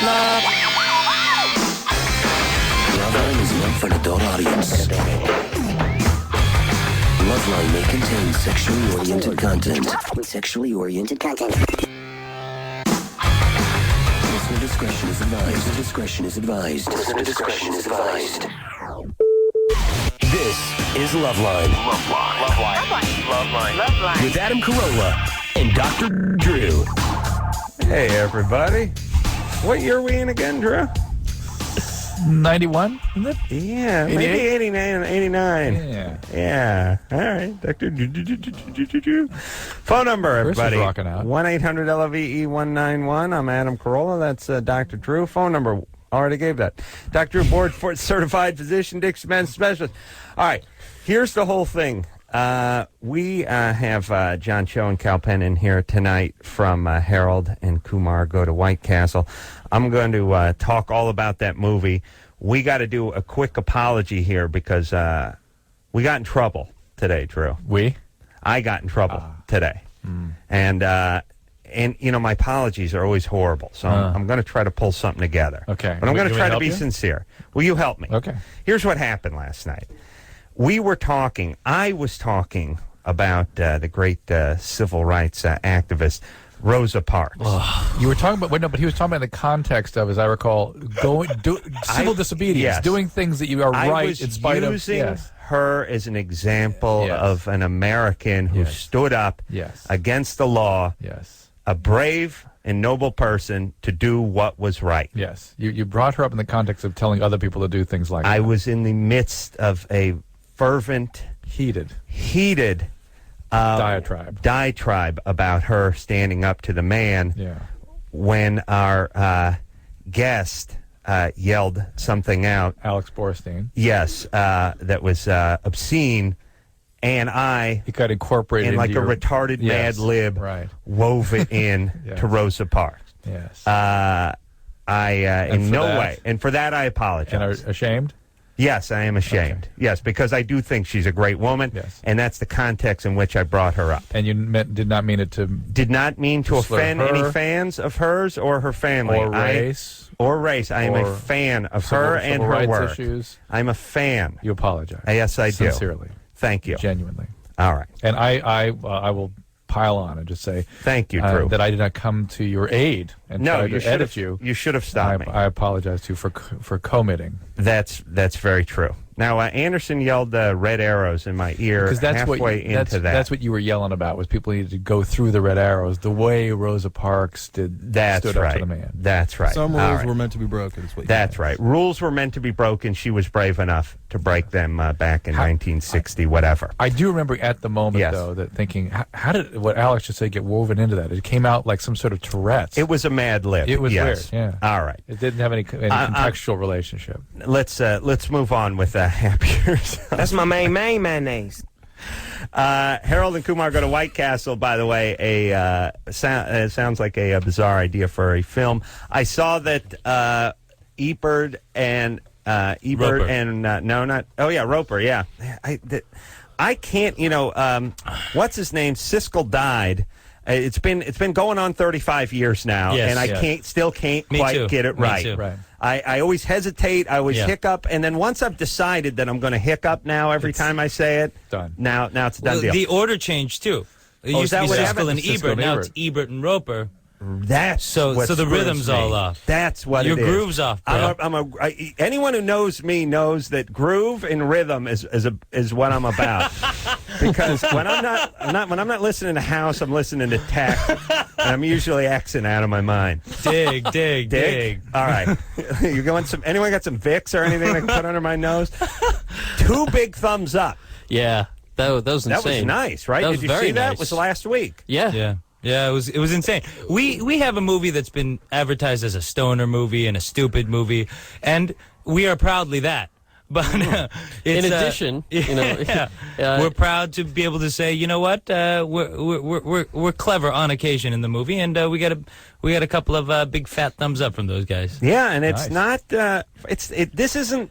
Loveline is meant for an adult audience. Loveline may contain sexually oriented content. Listener discretion is advised. This is Loveline. Loveline. With Adam Carolla and Dr. Drew. Hey, everybody. What year are we in again, Drew? 91, isn't it? Yeah, maybe 89 and 89. Yeah. All right, Dr. Drew. Phone number, everybody. 1-800-LOVE-191. I'm Adam Carolla. That's Dr. Drew. Phone number, already gave that. Dr. Drew, board certified physician, Dixie Men's specialist. All right, here's the whole thing. We have John Cho and Kal Penn in here tonight from Harold and Kumar Go to White Castle. I'm going to talk all about that movie. We got to do a quick apology here because we got in trouble today, Drew. I got in trouble today. And you know, my apologies are always horrible, so I'm going to try to pull something together. Okay. But I'm going to try to be sincere. Will you help me? Okay. Here's what happened last night. I was talking about the great civil rights activist, Rosa Parks. You were talking about, but he was talking about in the context of, as I recall, civil disobedience, yes. doing things that you are right in spite of. Using her as an example of an American who stood up against the law, a brave and noble person to do what was right. Yes. You brought her up in the context of telling other people to do things like that. I was in the midst of a fervent, heated diatribe about her standing up to the man when our guest yelled something out. Alex Borstein. Yes, that was obscene, and he got incorporated in like a retarded mad lib, wove it in to Rosa Parks. Yes. In no way, and for that I apologize. And are ashamed? Yes, I am ashamed. Okay. Yes, because I do think she's a great woman, and that's the context in which I brought her up. And you did not mean it to... Did not mean to offend any fans of hers or her family. Or race. I am a fan of her and her work. Issues. I'm a fan. You apologize. Yes, I do. Sincerely. Thank you. Genuinely. All right. And I will pile on and just say thank you, Drew, that I did not come to your aid and try to edit you. You should have stopped me. I apologize to you for committing. That's very true. Now, Anderson yelled red arrows in my ear into that. That's what you were yelling about, was people needed to go through the red arrows the way Rosa Parks stood up to the man. That's right. Some rules were meant to be broken. That's right. Rules were meant to be broken. She was brave enough to break them back in 1960, whatever. I do remember at the moment, though, that thinking, how did what Alex just say get woven into that? It came out like some sort of Tourette's. It was a mad lib. It was weird, All right. It didn't have any contextual relationship. Let's move on with happier. That's my main mayonnaise. Harold and Kumar Go to White Castle, by the way, it sounds like a bizarre idea for a film. I saw that Roper, yeah. I can't, what's his name? Siskel died. It's been going on 35 years now, and I still can't quite get it right. Right. I always hesitate. I always hiccup, and then once I've decided that I'm going to hiccup now every time I say it, done. Now it's a done deal. The order changed too. It used to be Siskel and Ebert. Now it's Ebert and Roper. So the rhythm's all off. That's what your it is. groove's off, bro. Anyone who knows me knows that groove and rhythm is what I'm about. Because when I'm not listening to house, I'm listening to tech, and I'm usually Xing out of my mind. Dig. All right, anyone got some Vicks or anything I can put under my nose? 2 big thumbs up. Yeah, that was insane. That was nice, right? Did you see that? It was last week. Yeah. Yeah, it was insane. We have a movie that's been advertised as a stoner movie and a stupid movie, and we are proudly that. But in addition, we're proud to be able to say, you know what, we're clever on occasion in the movie, and we got a couple of big fat thumbs up from those guys. Yeah, and it's not. This isn't.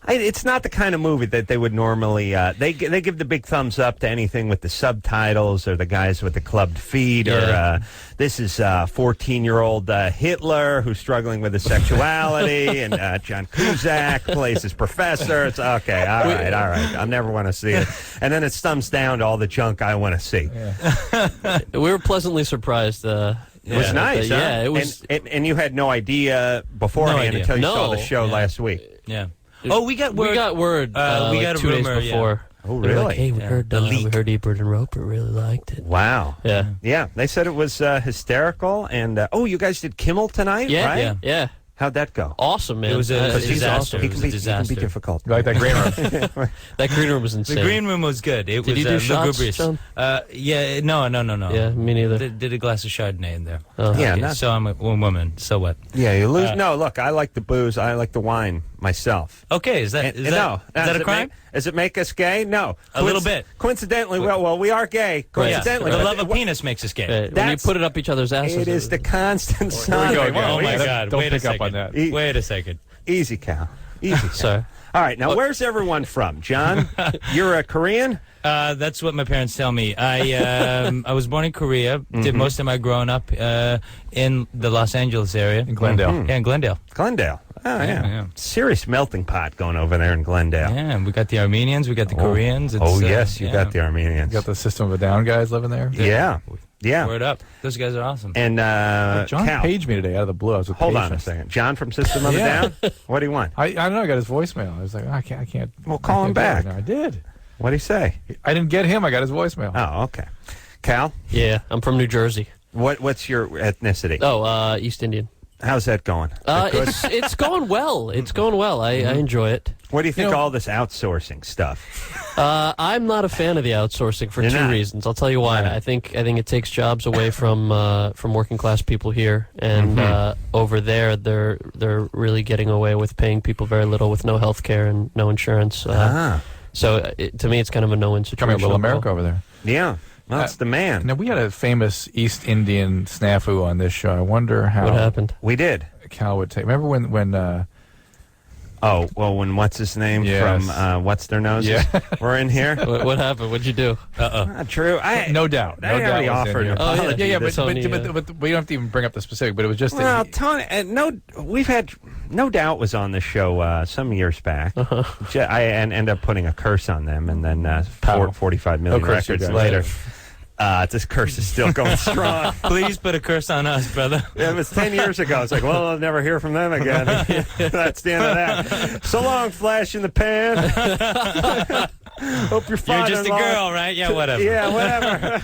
It's not the kind of movie that they would normally. They give the big thumbs up to anything with the subtitles or the guys with the clubbed feet or this is 14-year-old Hitler who's struggling with his sexuality and John Cusack plays his professor. It's okay. All right. I never want to see it. And then it's thumbs down to all the junk I want to see. Yeah. We were pleasantly surprised. It was nice. Yeah, it was. And you had no idea beforehand until you saw the show last week. Yeah. Oh, we got word. We got word. We like got a 2 days rumor, before. Oh, really? Like, hey, we heard Ebert and Roper really liked it. Wow. Yeah. Yeah. They said it was hysterical. And you guys did Kimmel tonight, right? Yeah. How'd that go? Awesome, man. It was a He's disaster. awesome. He can be difficult. You like that green room? That green room was insane. The green room was good. It Did was you do shots, lugubrious. John? Yeah. No. Yeah, me neither. Did a glass of Chardonnay in there. Yeah. So I'm a woman. So what? Yeah, you lose. No, look, I like the booze. I like the wine myself. Okay, is that a crime? Does it make us gay? No. A little bit. Coincidentally, well, we are gay. Coincidentally. The love of penis makes us gay. When you put it up each other's asses. It is the constant sign. Here we go again. Oh, my God. Don't Wait pick a up on second. that. Wait a second. Easy, Cal. Easy, Cal. Sorry. All right, now where's everyone from? John, you're a Korean? That's what my parents tell me. I was born in Korea. Did most of my growing up in the Los Angeles area. In Glendale. Yeah, in Glendale. Glendale. Oh, yeah. Yeah. Serious melting pot going over there in Glendale. Yeah, we got the Armenians, we got the Koreans. Yes, you got the Armenians. You got the System of a Down guys living there? Yeah. Word up. Those guys are awesome. And John Cal, paged me today out of the blue. I was with hold on a patients. second. John from System of a Down? What do you want? I don't know. I got his voicemail. I was like, I can't. Well, call him back. I did. What did he say? I didn't get him. I got his voicemail. Oh, okay. Cal, Yeah, I'm from New Jersey. what's your ethnicity? Oh, East Indian. How's that going? Good? It's going well. It's going well. I enjoy it. What do you think of all this outsourcing stuff? I'm not a fan of the outsourcing for two reasons. I'll tell you why. Right. I think it takes jobs away from working class people here, and over there they're really getting away with paying people very little with no health care and no insurance. So to me, it's kind of a no-win situation. Coming a little America over there. Yeah. Well, that's the man. Now, we had a famous East Indian snafu on this show. I wonder how... What happened? We did. Cal would take... Remember when when what's his name from What's Their Noses were in here? What happened? What'd you do? True. No doubt. I already was in offered here. an apology. But we don't have to even bring up the specific. But it was just... Well, Tony, we've had... No Doubt was on the show some years back. I ended up putting a curse on them, and then 45 million records later... this curse is still going strong. Please put a curse on us, brother. It was 10 years ago. It's like, well, I'll never hear from them again. That's the end of that. So long, Flash in the Pan. Hope you're fine. You're just a girl, right? Yeah, whatever. Yeah, whatever.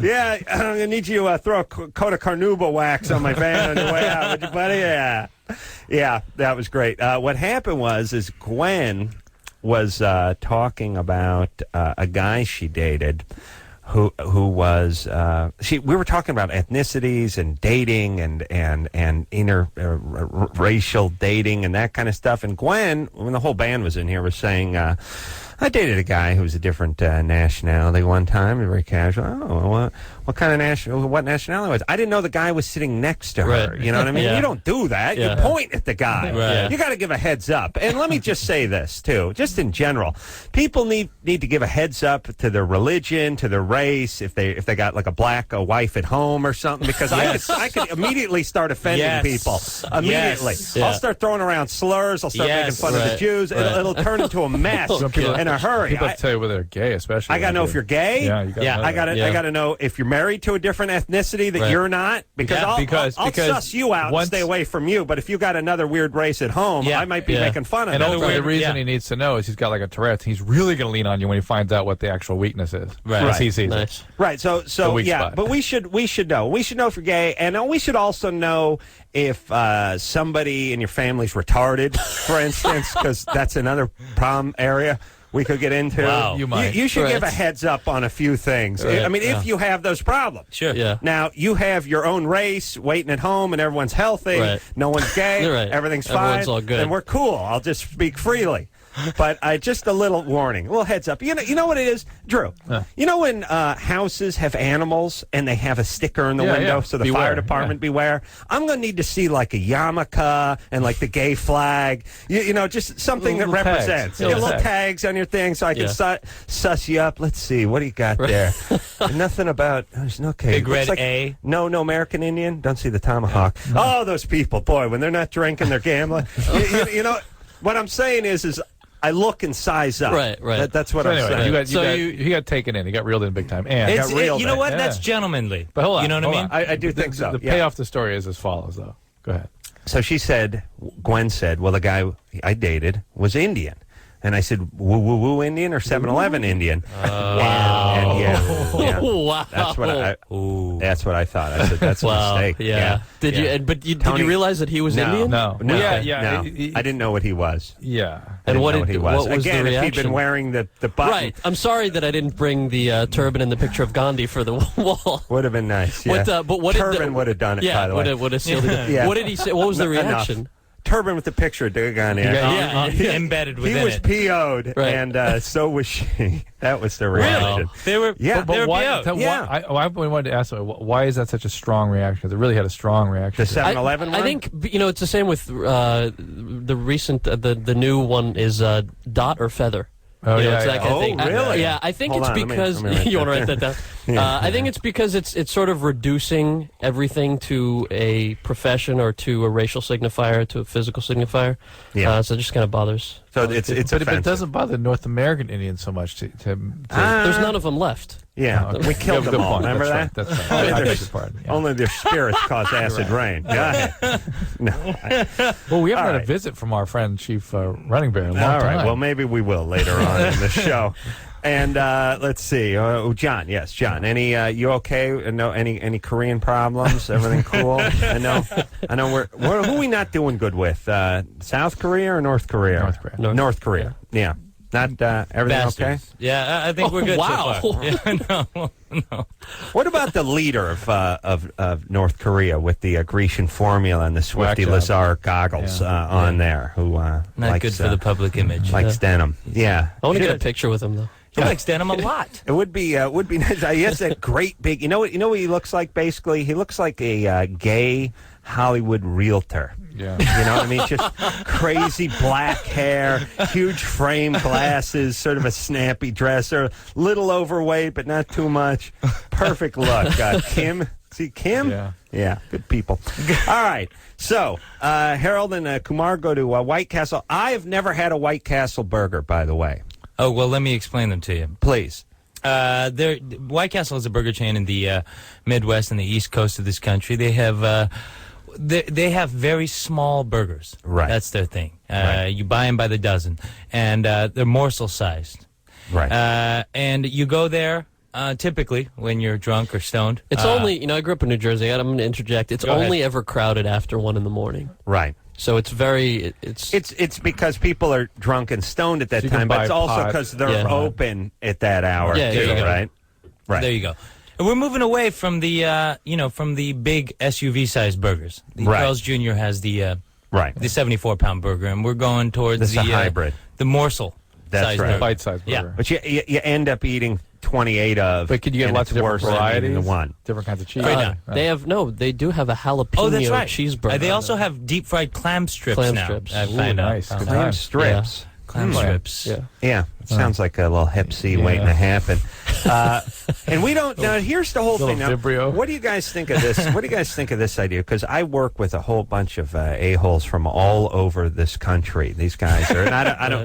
Yeah, I'm going to need you to throw a coat of carnauba wax on my van on your way out, would you, buddy? Yeah. Yeah, that was great. What happened is Gwen was talking about a guy she dated who was we were talking about ethnicities and dating and interracial dating and that kind of stuff. And Gwen, when the whole band was in here, was saying, I dated a guy who was a different nationality one time, very casual. Oh, what kind of what nationality was? I didn't know the guy was sitting next to her. Right. You know what I mean? Yeah. You don't do that. Yeah. You point at the guy. Right. You got to give a heads up. And let me just say this too, just in general, people need to give a heads up to their religion, to their race, if they got like a wife at home or something, because I could immediately start offending people immediately. Yes. Yeah. I'll start throwing around slurs. I'll start making fun of the Jews. It'll turn into a mess in a hurry. People have to tell you whether they're gay, especially. I got to know if you're gay. Yeah, you gotta know I got to know if you're married to a different ethnicity that you're not, because I'll suss you out and stay away from you. But if you got another weird race at home, I might be making fun of it. it. And the reason he needs to know is he's got like a Tourette's. He's really going to lean on you when he finds out what the actual weakness is. Right. As he sees Nice. it. Right. So spot. but we should know. We should know if you're gay, and we should also know if somebody in your family's retarded, for instance, because that's another problem area we could get into. Wow. You might. You should give a heads up on a few things. Right. I mean, if you have those problems. Sure. Yeah. Now, you have your own race waiting at home and everyone's healthy. Right. No one's gay. Right. Everything's Everyone's fine. all good. And we're cool. I'll just speak freely. But just a little warning, a little heads up. You know what it is, Drew? You know when houses have animals and they have a sticker in the window, so the fire department beware? I'm going to need to see like a yarmulke and like the gay flag, you know, just something that represents. Little tags on your thing so I can suss you up. Let's see, what do you got there? Nothing about, okay. Big red like, A. No American Indian. Don't see the tomahawk. Oh, those people, boy, when they're not drinking, they're gambling. you know, what I'm saying is I look and size up. Right. That's what I'm saying. He got taken in. He got reeled in big time. And you know what? That's gentlemanly. But hold on. You know what I mean? I do think so. The payoff the story is as follows, though. Go ahead. So Gwen said, well, the guy I dated was Indian. And I said, woo Indian or 7-Eleven Indian? And Wow. That's what I thought. I said, that's a mistake. Yeah. Did you realize that he was Indian? No. I didn't know what he was. Yeah. And what he was. What was Again, the reaction? if he'd been wearing the button. Right. I'm sorry that I didn't bring the turban and the picture of Gandhi for the wall. Would have been nice. Yeah. What turban would have done it, by the way. Would have sealed it. Yeah. What did he say? What was the reaction? Enough. Turban with the picture of Dagon here. Embedded within He was it. PO'd, and so was she. That was the reaction. They were, yeah. They were why? PO'd. I wanted to ask, why is that such a strong reaction? Because it really had a strong reaction. The 7-Eleven one? I think it's the same with the recent, the new one is dot or feather. Oh, It's that kind of thing. Really? I think Hold it's on, because let me you want to write that down. I think it's because it's sort of reducing everything to a profession or to a racial signifier, to a physical signifier. Yeah. So it just kind of bothers. So it's but it doesn't bother North American Indians so much. There's none of them left. Yeah, we killed them all. Remember that? That's right. I beg your pardon. Yeah. Only their spirits cause acid rain. Go ahead. Well, we haven't had a visit from our friend Chief Running Bear in a long time. All right. Well, maybe we will later on in the show. And let's see, John. Yes, John. Any you okay? No, any Korean problems? Everything cool? I know. Who are we not doing good with? South Korea or North Korea? North Korea. North Korea. Yeah. Not everything okay? Yeah, I think we're good. Wow. So far. Yeah, no. What about the leader of North Korea with the Grecian formula and the Swifty Lazar goggles on there? Who not likes, good for the public image. Likes denim. Yeah. I want to get a picture with him though. He likes denim a lot. It would be nice. He has that great big. You know what he looks like? Basically, he looks like a gay Hollywood realtor. Yeah. You know what I mean? Just crazy black hair, huge frame glasses, sort of a snappy dresser, little overweight but not too much. Perfect look. Kim. See Kim? Yeah. Good people. All right. So Harold and Kumar go to White Castle. I have never had a White Castle burger, by the way. Oh, well, let me explain them to you. Please. White Castle is a burger chain in the Midwest and the East Coast of this country. They have they have very small burgers. Right. That's their thing. Right. You buy them by the dozen, and they're morsel sized. Right. And you go there typically when you're drunk or stoned. It's only, I grew up in New Jersey. I'm going to interject. It's only ever crowded after 1 a.m. Right. So it's very it's because people are drunk and stoned at that time, but it's also because they're open at that hour too, right? Right. There you go. And we're moving away from the from the big SUV sized burgers. Carl's Jr. has the 74-pound burger, and we're going towards the hybrid, the morsel. That's right, bite-sized burger. Yeah, but you end up eating 28 of. But could you get lots of different varieties? The one. Different kinds of cheese. They do have a jalapeno cheeseburger. They also have deep fried clam strips now. Strips. Nice. Clam strips. Clam strips. Yeah. It sounds like a little hip C waiting to happen. And we don't. Now, here's the whole thing. Now, what do you guys think of this? What do you guys think of this idea? Because I work with a whole bunch of a-holes from all over this country. These guys are.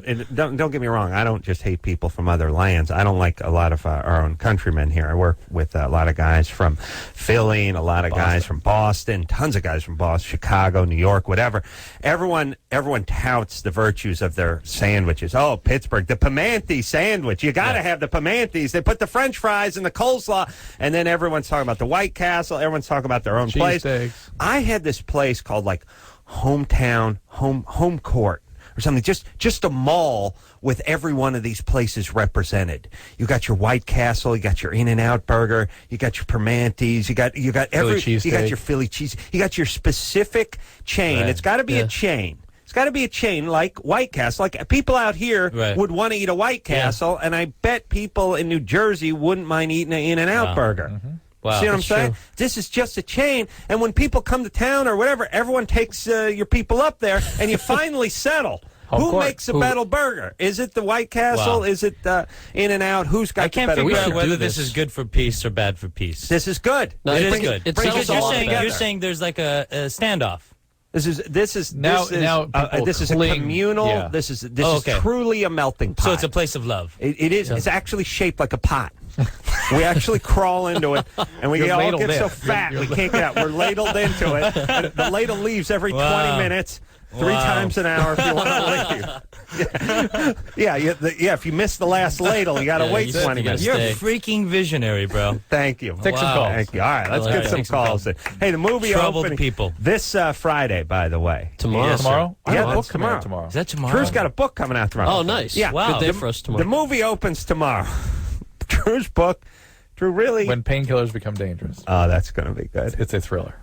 And don't get me wrong. I don't just hate people from other lands. I don't like a lot of our own countrymen here. I work with a lot of guys from Philly and a lot of guys from Boston. Tons of guys from Boston, Chicago, New York, whatever. Everyone touts the virtues of their sandwiches. Oh, Pittsburgh, the Pimenti sandwich. You got to have the Pimentis. They put the French fries and the coleslaw, and then everyone's talking about the White Castle. Everyone's talking about their own place. Steaks. I had this place called like home court or something. Just a mall with every one of these places represented. You got your White Castle, you got your In-N-Out burger, you got your Permanentes, you got you got your Philly cheese, you got your specific chain. Right. It's got to be a chain. It's got to be a chain like White Castle. Like people out here would want to eat a White Castle, and I bet people in New Jersey wouldn't mind eating an In-N-Out burger. Mm-hmm. Wow. See what I'm saying? True. This is just a chain, and when people come to town or whatever, everyone takes your people up there, and you finally settle. Who makes a better burger? Is it the White Castle? Is it In-N-Out? Who's got the better burger? I can't figure out whether this is good for peace or bad for peace. This is good. No, it is good. Because you're saying there's like a standoff. This is a communal. Yeah. This is truly a melting pot. So it's a place of love. It is. Yeah. It's actually shaped like a pot. We actually crawl into it, and we all get so fat we can't get out. We're ladled into it. And the ladle leaves every 20 minutes. 3 times an hour if you want to leave. Yeah, if you miss the last ladle, you got to wait 20 minutes. You're a freaking visionary, bro. Thank you. Take some calls. Thank you. All right, let's get some calls in. Hey, the movie opening people this Friday, by the way. Tomorrow? Yes, tomorrow? Yeah, that's tomorrow. Is that tomorrow? Drew's got a book coming out tomorrow. Oh, nice. Yeah. Wow. Good day for us tomorrow. The movie opens tomorrow. Drew's book. Drew, really? When Painkillers Become Dangerous. Oh, that's going to be good. It's a thriller.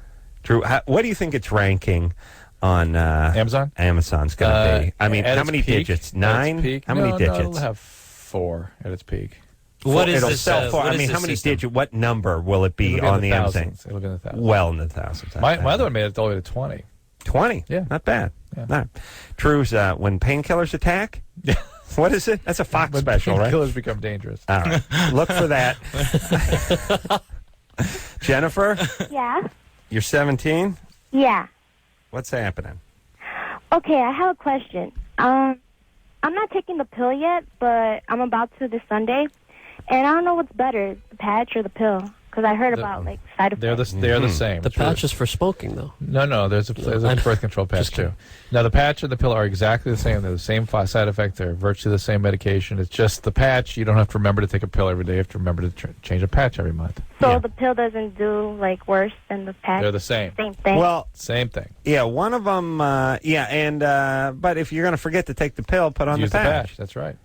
Drew, what do you think it's ranking on Amazon? Amazon's going to be. I mean, how many digits? 9? How many digits? It'll have 4 at its peak. What is it'll this? Sell 4. I mean, how many digits? What number will it be on the Amazon? It'll be in the thousands. Well in the thousands. My other one made it all the way to 20. 20? Yeah. Not bad. Yeah. No. Drew's When Painkillers Attack? Yeah. What is it? That's a Fox special, right? Painkillers Become Dangerous. All right. Look for that. Jennifer? Yeah? You're 17? Yeah. What's happening? Okay, I have a question. I'm not taking the pill yet, but I'm about to this Sunday. And I don't know what's better, the patch or the pill. Because I heard about, side effects. They're the same. The patch is for smoking, though. No, there's a birth control patch, too. Now, the patch and the pill are exactly the same. They're the same side effect. They're virtually the same medication. It's just the patch. You don't have to remember to take a pill every day. You have to remember to change a patch every month. So the pill doesn't do, worse than the patch? They're the same. Same thing? Well, same thing. Yeah, one of them, but if you're going to forget to take the pill, put on Use the patch. the patch. That's right.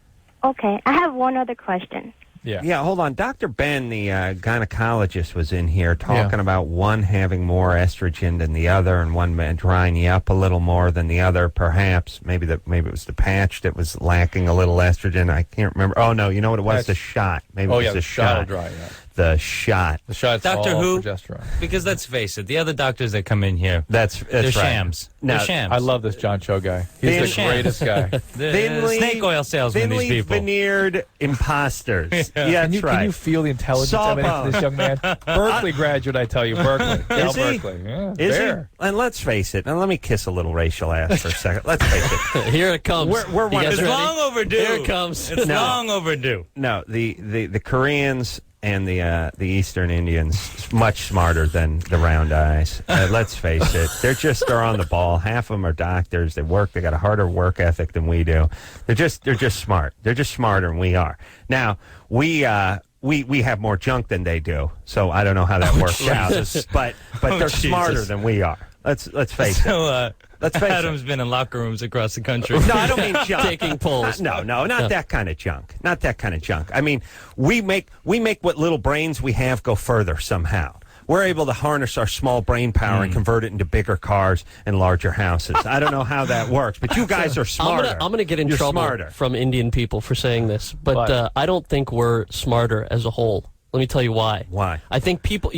Okay, I have one other question. Yeah, hold on. Dr. Ben, the gynecologist, was in here talking about one having more estrogen than the other, and one drying you up a little more than the other. Perhaps maybe it was the patch that was lacking a little estrogen. I can't remember. Oh no, you know what it was? The shot. Maybe it was the shot. Will dry you up. The shot. The shot's Doctor all Who? progesterone. Because let's face it, the other doctors that come in here, they're right. shams. They're shams. I love this John Cho guy. He's the greatest guy. The snake oil salesman, these people. Veneered imposters. Yeah, that's right. Can you feel the intelligence emanating from this young man? Berkeley graduate, I tell you. Berkeley. Is he? Berkeley. Yeah, Is he? And let's face it. And let me kiss a little racial ass for a second. Let's face it. Here it comes. We're one. It's long overdue. Here it comes. It's long overdue. No, the Koreans and the Eastern Indians much smarter than the round eyes. Let's face it, they're on the ball. Half of them are doctors. They got a harder work ethic than we do. They're just smart. They're just smarter than we are. Now we have more junk than they do, so I don't know how that works out. But they're smarter than we are. Let's face it. Adam's been in locker rooms across the country. No, I don't mean junk. Taking polls. No, not that kind of junk. Not that kind of junk. I mean, we make what little brains we have go further somehow. We're able to harness our small brain power and convert it into bigger cars and larger houses. I don't know how that works, but you guys are smarter. I'm going to get in trouble from Indian people for saying this, but I don't think we're smarter as a whole. Let me tell you why. Why? I think people,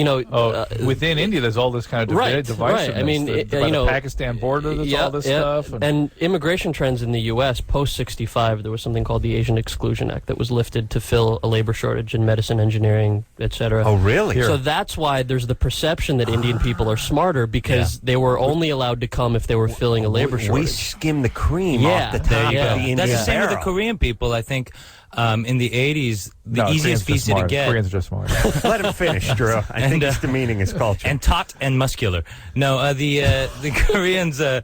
within India, there's all this kind of divisiveness. Right. I mean, the Pakistan border, there's all this stuff. And immigration trends in the U.S. post-65, there was something called the Asian Exclusion Act that was lifted to fill a labor shortage in medicine, engineering, etc. Oh, really? So that's why there's the perception that Indian people are smarter because they were only allowed to come if they were filling a labor shortage. We skim the cream off the top of the Indian That's the same with the barrel. Korean people, I think. In the 80s, the easiest visa to get. Koreans are just smart. Let him finish, Drew. I think it's demeaning his culture. And taut and muscular. No, the Koreans, the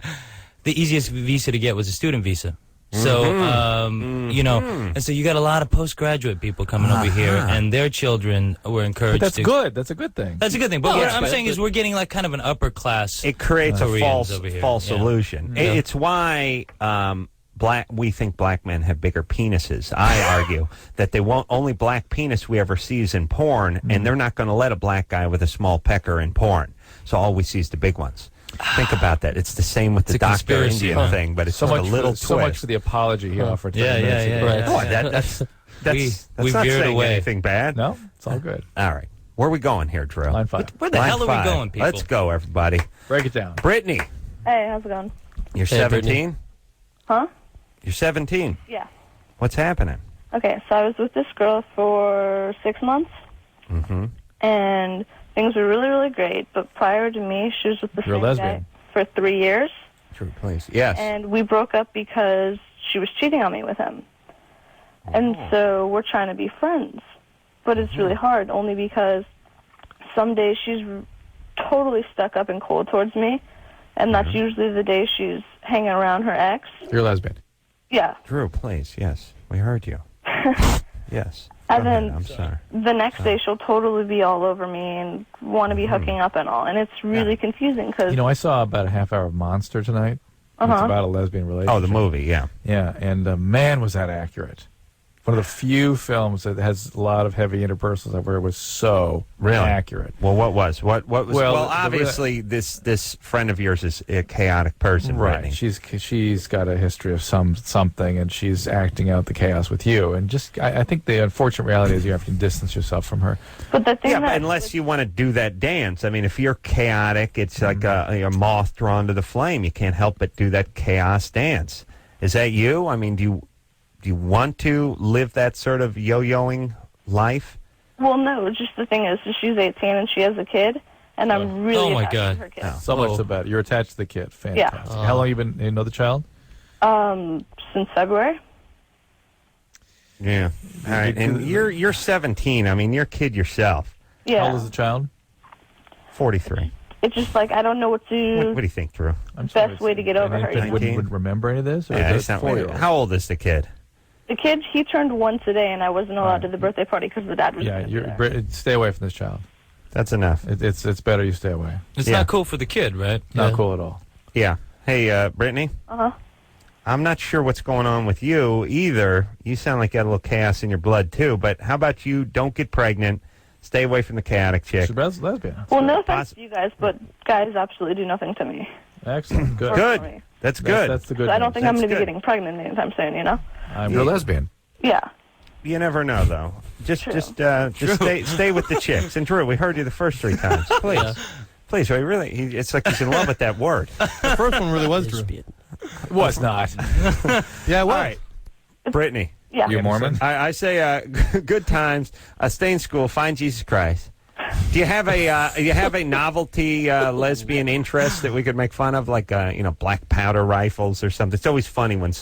easiest visa to get was a student visa. So, and so you got a lot of postgraduate people coming over here, and their children were encouraged But that's good. That's a good thing. That's a good thing. But what I'm saying is we're getting like kind of an upper class. It creates a Koreans false illusion. Yeah. It's why we think black men have bigger penises. I argue that only black penis we ever see is in porn, and they're not going to let a black guy with a small pecker in porn. So all we see is the big ones. Think about that. It's the same with the a Dr. conspiracy, Indian huh? thing, but it's So just a much, little for, twist. so much for the apology he offered. 10 Yeah, minutes yeah, ago. yeah. Oh, that's We not veered saying away. anything bad. No, it's all good. All right. Where are we going here, Drew? Line 5. Where the Line hell are 5. we going, people? Let's go, everybody. Break it down. Brittany, Hey, how's it going? you're Hey, 17? Huh? You're 17. Yeah. What's happening? Okay, so I was with this girl for 6 months, and things were really, really great. But prior to me, she was with the You're a same lesbian. guy for 3 years, Drew, please. Yes. and we broke up because she was cheating on me with him. And so we're trying to be friends, but it's really hard, only because some days she's totally stuck up and cold towards me, and that's usually the day she's hanging around her ex. You're a lesbian. Yeah. Drew, please. Yes. We heard you. Yes. And Go ahead. then I'm sorry. the next day she'll totally be all over me and want to be hooking up and all, and it's really confusing because You know, I saw about a half hour of Monster tonight. It's about a lesbian relationship. Oh, the movie, yeah. Yeah, and man, was that accurate. One of the few films that has a lot of heavy interpersonals where it was so accurate. Well, what was? What was? Well, Well, obviously, this friend of yours is a chaotic person, Right. Brittany. She's got a history of something, and she's acting out the chaos with you. And just, I think the unfortunate reality is you have to distance yourself from her. But the thing Yeah, but that unless you want to do that dance. I mean, if you're chaotic, it's like a moth drawn to the flame. You can't help but do that chaos dance. Is that you? I mean, do you want to live that sort of yo-yoing life? well, no, just the thing is she's 18 and she has a kid, and I'm really Oh, my attached God. to her kid. So much the better. You're attached to the kid. Fantastic. How long you been? You know the child? Since February. Yeah. All right. And you're 17. I mean, you're a kid yourself. Yeah. How old is the child? 43. It's just like I don't know what to. What do you think, Drew? I'm Best way to get over her, Anything you know? Wouldn't remember any of this? Or Yeah, is it's it not, 4-year-old? how old is the kid? The kid, he turned 1 today, and I wasn't allowed to the birthday party because the dad was. Yeah, gonna be there. stay away from this child. That's enough. It's better you stay away. It's Yeah. not cool for the kid, right? Not Yeah. cool at all. Yeah. Hey, Brittany? Uh-huh. I'm not sure what's going on with you either. You sound like you got a little chaos in your blood, too. But how about you don't get pregnant, stay away from the chaotic chick. She's a lesbian. Well, no offense to you guys, but guys absolutely do nothing to me. Excellent. Good. Good. That's good. That's the good So I don't news. think I'm That's going to be good. getting pregnant anytime soon, you know? You're a lesbian. Yeah. You never know, though. Just True. stay with the chicks. And Drew, we heard you the first 3 times. Please, please. It's like he's in love with that word. The first one really was Drew. Lesbian. It was not. Yeah, it was. All right, Brittany. Yeah. You Mormon? I say good times. Stay in school. Find Jesus Christ. Do you have a novelty lesbian interest that we could make fun of, like black powder rifles or something? It's always funny when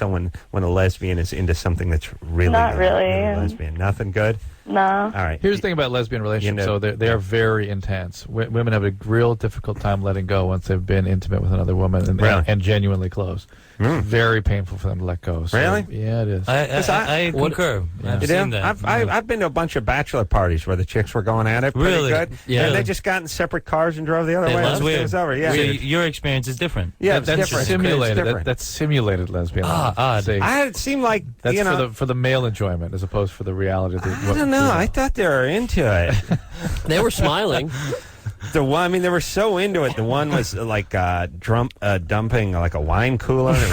a lesbian is into something that's really Not really. lesbian. Nothing good. No. All right. Here's the thing about lesbian relationships. So they are very intense. Women have a real difficult time letting go once they've been intimate with another woman and genuinely close. It's very painful for them to let go. So, Really? Yeah, it is. I concur. I've You seen do? that. I've been to a bunch of bachelor parties where the chicks were going at it pretty Really? good. Yeah. And they just got in separate cars and drove the other way. That's It weird. was over. Yeah. So your experience is different. Yeah, that's it's different. simulated. It's different. That's simulated lesbian. love. Odd. See, It seemed like that's for the male enjoyment as opposed for the reality. Of the, I don't know. I thought they were into it. They were smiling. The one, they were so into it. The one was like dumping like a wine cooler, and it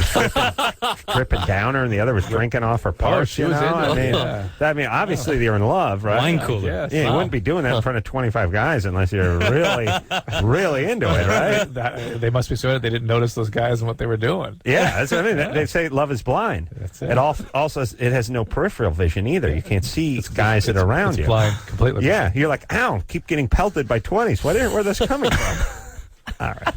was dripping down her, and the other was drinking off her purse. she was into it. I mean, obviously they're in love, right? Wine cooler. Yes. Yeah, you wouldn't be doing that in front of 25 guys unless you're really, really into it, right? They must be so they didn't notice those guys and what they were doing. Yeah, that's what I mean. They say love is blind. That's it. It also it has no peripheral vision either. You can't see guys that are around you. It's blind, completely. Yeah, you're like, ow, keep getting pelted by 20s. Where are this coming from? All right.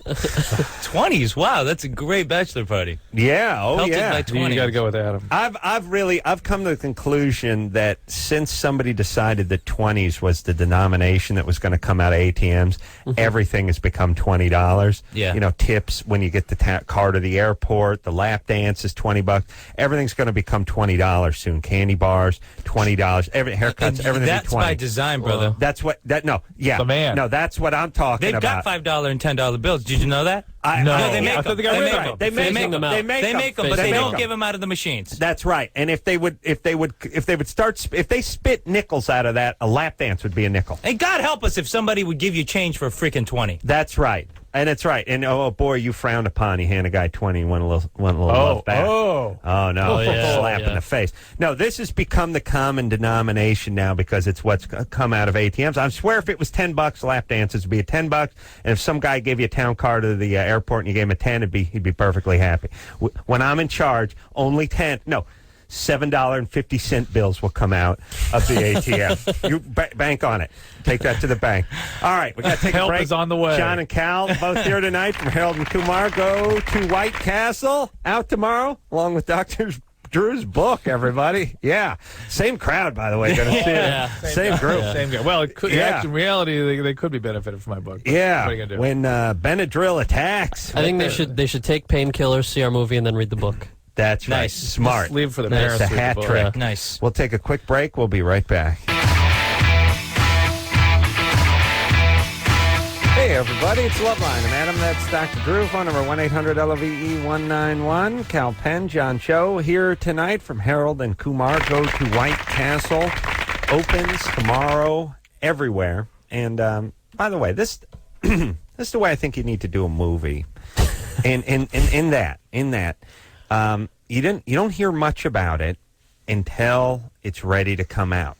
20s. Wow, that's a great bachelor party. Yeah, Pelted yeah. by You 20s. got to go with Adam. I've come to the conclusion that since somebody decided that 20s was the denomination that was going to come out of ATMs, everything has become $20. Yeah. You know, tips when you get the car to the airport, the lap dance is $20. Everything's going to become $20 soon. Candy bars, $20. Haircuts, everything. That's by design, brother. That's what The man. No, that's what I'm talking They've about. got $5 and $10 bills. Did you know that? No, they make I them. thought they got rid of them. They make them. them. They make them, but They they make don't them. give them out of the machines. That's right. And if they spit nickels out of that, a lap dance would be a nickel. And God help us if somebody would give you change for a freaking 20. That's right. And it's right. And oh boy, you frowned upon. You hand a guy 20, you want a little love back. Oh no, yeah, slap in the face. No, this has become the common denomination now because it's what's come out of ATMs. I swear, if it was $10, lap dances would be $10, and if some guy gave you a town car to the airport and you gave him a 10, he'd be perfectly happy. When I'm in charge, only 10. No. $7.50 bills will come out of the ATM. You bank on it. Take that to the bank. All right, we got to take a break. Help is on the way. John and Cal both here tonight from Harold and Kumar. Go to White Castle out tomorrow, along with Dr. Drew's book, everybody. Yeah. Same crowd, by the way. Going to see it. Same group. Yeah. Same guy. Well, it could, in reality, they could be benefited from my book. Yeah. What are you gonna do? When Benadryl attacks. I think they should take painkillers, see our movie, and then read the book. That's right. Nice. Smart. Just leave for the Nice. parents. It's a to read hat the book. trick. Nice. We'll take a quick break. We'll be right back. Hey, everybody. It's Loveline. I'm Adam. That's Dr. Drew. Phone number 1-800-LOVE-191. Kal Penn, John Cho here tonight from Harold and Kumar. Go to White Castle. Opens tomorrow everywhere. And by the way, this this is the way I think you need to do a movie. And in that, you don't hear much about it until it's ready to come out.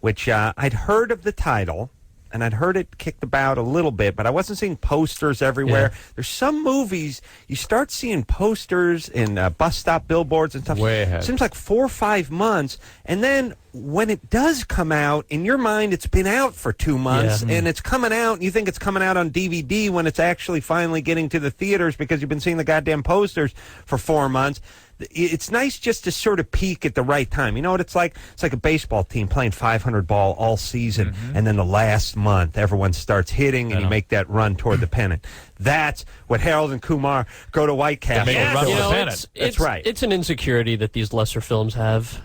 Which I'd heard of the title, and I'd heard it kicked about a little bit, but I wasn't seeing posters everywhere. Yeah. There's some movies you start seeing posters in bus stop billboards and stuff. Way ahead. It seems like 4 or 5 months, and then when it does come out, in your mind, it's been out for 2 months, and it's coming out, and you think it's coming out on DVD when it's actually finally getting to the theaters because you've been seeing the goddamn posters for 4 months. It's nice just to sort of peak at the right time. You know what it's like? It's like a baseball team playing 500 ball all season, and then the last month, everyone starts hitting, and you make that run toward the pennant. That's what Harold and Kumar go to White Castle. That's right. It's an insecurity that these lesser films have.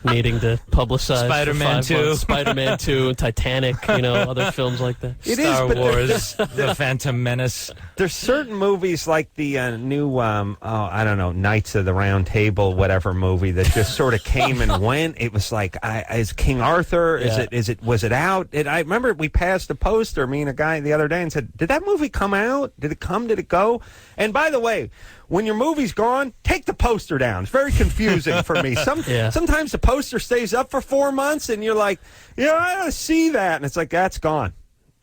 Needing to publicize Spider-Man 2. Spider-Man 2, Titanic, other films like that. Star Wars, The Phantom Menace. There's certain movies like the new, I don't know, Knights of the Round Table, whatever movie that just sort of came and went. It was like, is King Arthur? Was it out? I remember we passed a poster, me and a guy the other day, and said, did that movie come out? Did it come? Did it go? And by the way, when your movie's gone, take the poster down. It's very confusing for me. Sometimes the poster stays up for 4 months, and you're like, I don't see that. And it's like, that's gone.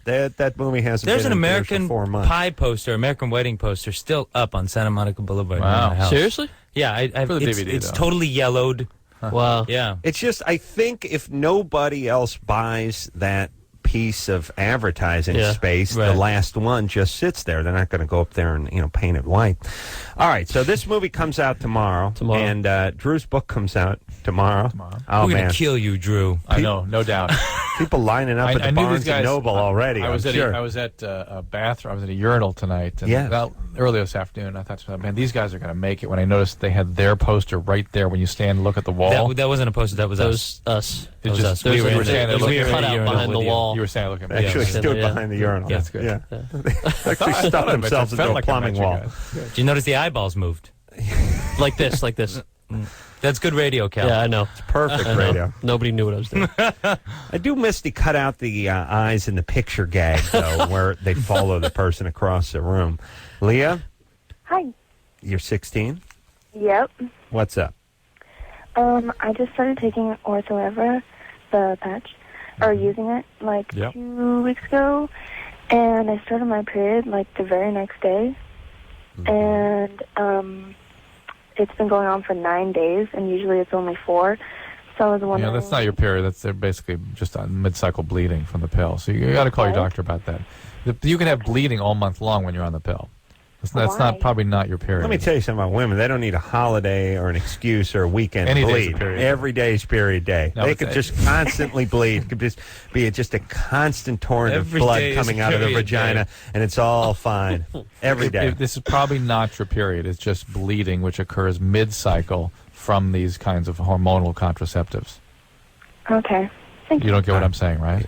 That movie hasn't There's been an in American for 4 months. Pie poster, American Wedding poster, still up on Santa Monica Boulevard. Wow. In my house. Seriously? Yeah. For the DVD, it's though. totally yellowed. Wow. Yeah. It's just, I think if nobody else buys that piece of advertising space, the last one just sits there. They're not going to go up there and paint it white. All right, so this movie comes out tomorrow. And Drew's book comes out tomorrow. Oh, We're man. going to kill you, Drew. I know, no doubt. People lining up at the Barnes and Noble already. I was at a bathroom. I was at a urinal tonight. And early this afternoon, I thought to myself, man, these guys are going to make it. When I noticed they had their poster right there when you stand and look at the wall. That wasn't a poster. That was us. Us. It was us. We were standing looking cut out behind the wall. You were standing looking. Actually stood behind the urinal. That's good. Yeah. They actually stuffed themselves into a plumbing wall. Did you notice the eyeballs moved? Like this. That's good radio, Cal. Yeah, I know. It's perfect radio. Nobody knew what I was doing. I do miss the cut out the eyes in the picture gag, though, where they follow the person across the room. Leah? Hi. You're 16? Yep. What's up? I just started taking Ortho-Evra, the patch, or using it, 2 weeks ago, and I started my period, the very next day, and it's been going on for 9 days, and usually it's only 4, so I was wondering... that's not your period. They're basically just on mid-cycle bleeding from the pill, so you got to call your doctor about that. You can have bleeding all month long when you're on the pill. That's probably not your period. Let me tell you something about women. They don't need a holiday or an excuse or a weekend Any to day's bleed. a period. Every day's period day. No, they could just constantly bleed. It could just be just a constant torrent of Every blood day is coming out of the period vagina, and it's all fine. Every day. This is probably not your period. It's just bleeding, which occurs mid-cycle from these kinds of hormonal contraceptives. Okay. Thank you. You don't get what I'm saying, right?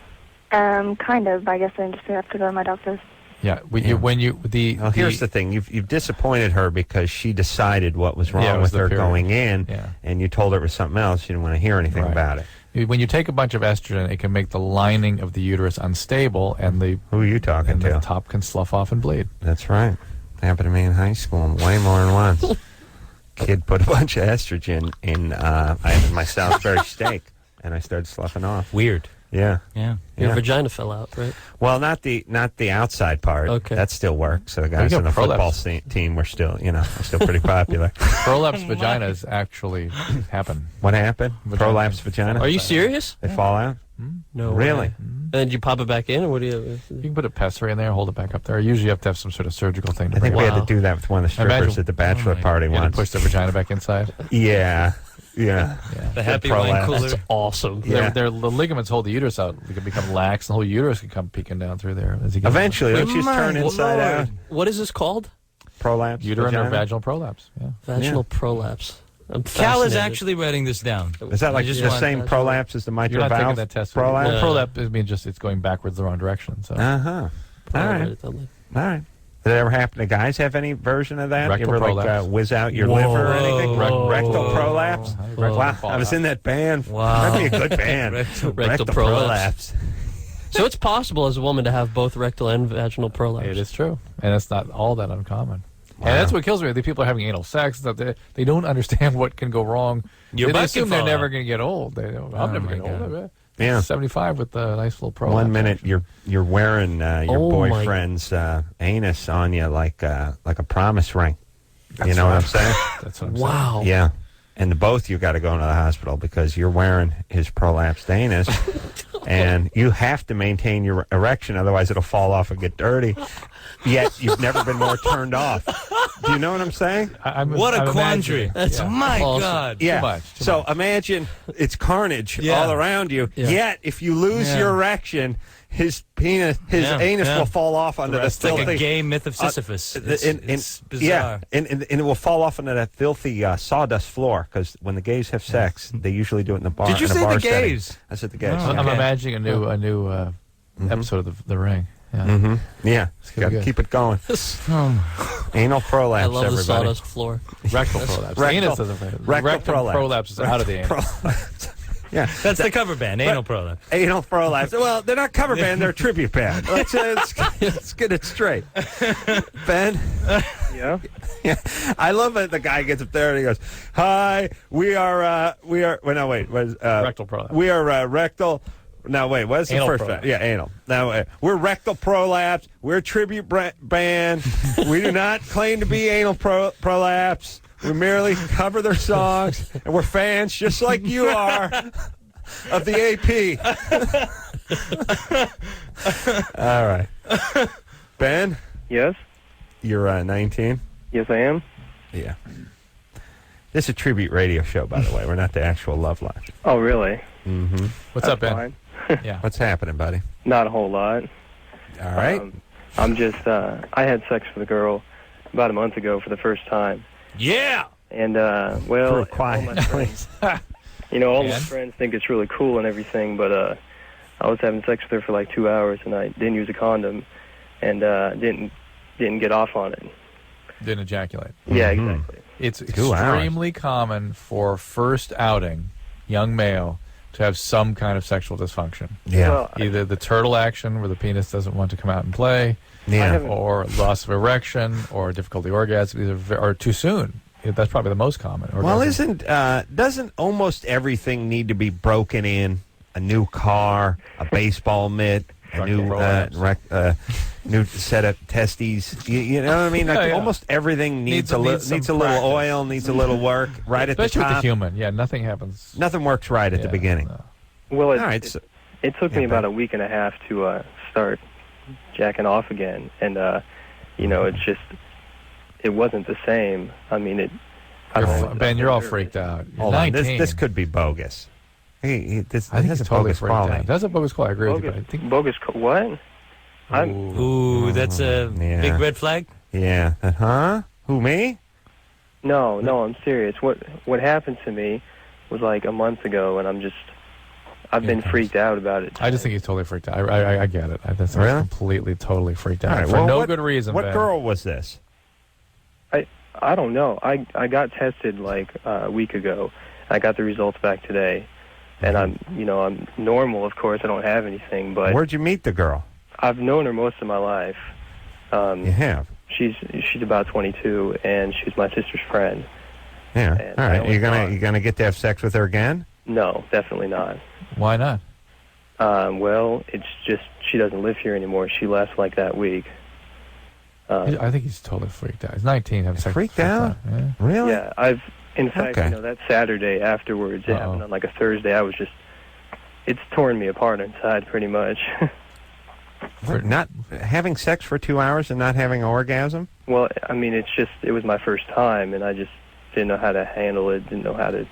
Kind of. I guess I just have to go to my doctor's. Yeah. Here's the thing: you've disappointed her because she decided what was wrong with her going in, and you told her it was something else. You didn't want to hear anything about it. when you take a bunch of estrogen, it can make the lining of the uterus unstable, and the Who are you talking and to? the top can slough off and bleed. That's right. Happened to me in high school way more than once. Kid put a bunch of estrogen in I had my Salisbury steak, and I started sloughing off. Weird. Yeah. Yeah. Your Yeah. vagina fell out, right? Well, not the outside part. Okay. That still works. So the guys got on the football prolapse. team were still, we're still pretty popular. Prolapse vaginas actually happen. What happened? Vagina. Prolapse vagina? Are you serious? They fall out? No. Really? way. And did you pop it back in, or what do you? You can put a pessary in there, hold it back up there. Usually you have to have some sort of surgical thing to I think bring we it had Wow. to do that with one of the strippers Imagine- at the bachelor my party You had to once. push the vagina back inside. Yeah. Yeah. The happy wine prolapse. cooler. That's awesome. Yeah. The ligaments hold the uterus out. They can become lax, and the whole uterus can come peeking down through there. As you get Eventually, don't you just My turn inside Lord. out? What is this called? Prolapse? uterine vagina? or vaginal prolapse. Yeah. Vaginal prolapse. I'm Cal is fascinated. actually writing this down. Is that like You just the want same vaginal- prolapse as the You're mitral not taking valve that test. prolapse? Well, prolapse I mean just it's going backwards the wrong direction. So Uh-huh. All right. All right. Did it ever happen to guys have any version of that? Rectal you ever prolapse. whiz out your Whoa. liver or anything? Whoa. Rectal prolapse? Rectal Wow, fall I was out. in that band. Wow. That'd be a good band. Rectal prolapse. So it's possible as a woman to have both rectal and vaginal prolapse. It is true, and it's not all that uncommon. And that's what kills me. The people are having anal sex. That they don't understand what can go wrong. Your They butt assume can they're fall never out. going to get old. They don't, Oh I'm never my getting old. God. Yeah. 75 with a nice little prolapse. 1 minute you're wearing your Oh, my- boyfriend's anus on you like a promise ring. You know what I'm saying? That's what I'm Wow. Yeah. And the both you got to go into the hospital because you're wearing his prolapsed anus, and you have to maintain your erection, otherwise it'll fall off and get dirty. Yet you've never been more turned off. Do you know what I'm saying? saying. What a I'm quandary. imagining. That's Yeah. my Awesome. God. Yeah. much, too so much. imagine it's carnage Yeah. all around you. Yeah. Yet if you lose Yeah. your erection, his penis, his Yeah, anus yeah. will fall off onto the It's like filthy. a gay myth of Sisyphus. It's bizarre. Yeah, and it will fall off onto that filthy sawdust floor because when the gays have sex, they usually do it in the bar. Did you in a say bar the setting. gays? I said the gays. Oh, yeah. I'm Okay. imagining a new episode of The Ring. Yeah. Mm-hmm. Yeah, gonna got be to good. keep it going. Anal prolapse, I love the everybody. sawdust floor. Rectal prolapse. Rectal- Anus doesn't fit. rectal Rectum prolapse. prolapse is out of the anus. Prolapse. Yeah, That's the cover band, anal prolapse. anal prolapse. Well, they're not cover band; they're a tribute band. Let's get it straight. Ben. Yeah. Yeah, I love it. The guy gets up there and he goes, "Hi, we are. Well, no, wait. Rectal prolapse. We are rectal." Now wait, what's the Anal first prolapse. band? Yeah, anal. Now we're rectal prolapse. We're a tribute band. We do not claim to be anal prolapse. We merely cover their songs, and we're fans just like you are of the AP. All right, Ben, Yes. you're 19. Yes, I am. Yeah. This is a tribute radio show, by the way. We're not the actual Loveline. Oh, really? Mm-hmm. What's That's up, Ben? fine. Yeah. What's happening, buddy? Not a whole lot. All right. I'm just, I had sex with a girl about a month ago for the first time. Yeah. And, well, Prove all quiet, my friends, all my And? friends think it's really cool and everything, but I was having sex with her for like 2 hours, and I didn't use a condom, and didn't get off on it. Didn't ejaculate. Yeah, Mhm. exactly. It's 2 hours. extremely common for first outing, young male, to have some kind of sexual dysfunction. Yeah. Well, Either the turtle action, where the penis doesn't want to come out and play, yeah. haven't- or loss of erection, or difficulty orgasm, or too soon. That's probably the most common. Well, Orgasm. doesn't almost everything need to be broken in? A new car, a baseball mitt, a Rectal new prolapse. new set of testes. You know what I mean? Like Yeah, yeah. almost everything needs Needs a some little practice. oil, needs a little work right at the Especially with the top. human. Yeah, nothing happens. Nothing works right at the Yeah, beginning. no. well, All right. So, it took Yeah, me about Ben. a week and a half to start jacking off again, and it's just it wasn't the same. I mean, it. I don't know, Ben, you're all freaked out. You're hold on. 19. This could be bogus. This I think has he's a totally bogus freaked quality. out. That's a bogus call. I agree with you, bogus. but I think. Bogus. What? I'm. Ooh, that's a Yeah. big red flag. Yeah. Huh? Who, me? No, I'm serious. What happened to me was like a month ago, and I've been Yeah. freaked out about it. I just think he's totally freaked out. I get it. I think he's Really? completely, totally freaked All out right, for well, no what- good reason. What Ben. girl was this? I don't know. I got tested like a week ago. I got the results back today, And I'm normal, of course. I don't have anything, but Where'd you meet the girl? I've known her most of my life. You have? She's about 22, and she's my sister's friend. Yeah. And All right. You gonna get to have sex with her again? No, definitely not. Why not? Well, it's just she doesn't live here anymore. She left like that week. I think he's totally freaked out. He's 19. Having sex Freaked for the first out? time. Yeah. Really? Yeah, in fact, Okay. that Saturday afterwards, it happened on like a Thursday. It's torn me apart inside pretty much. What, not having sex for 2 hours and not having an orgasm? Well, I mean, it was my first time, and I just didn't know how to handle it, didn't know how to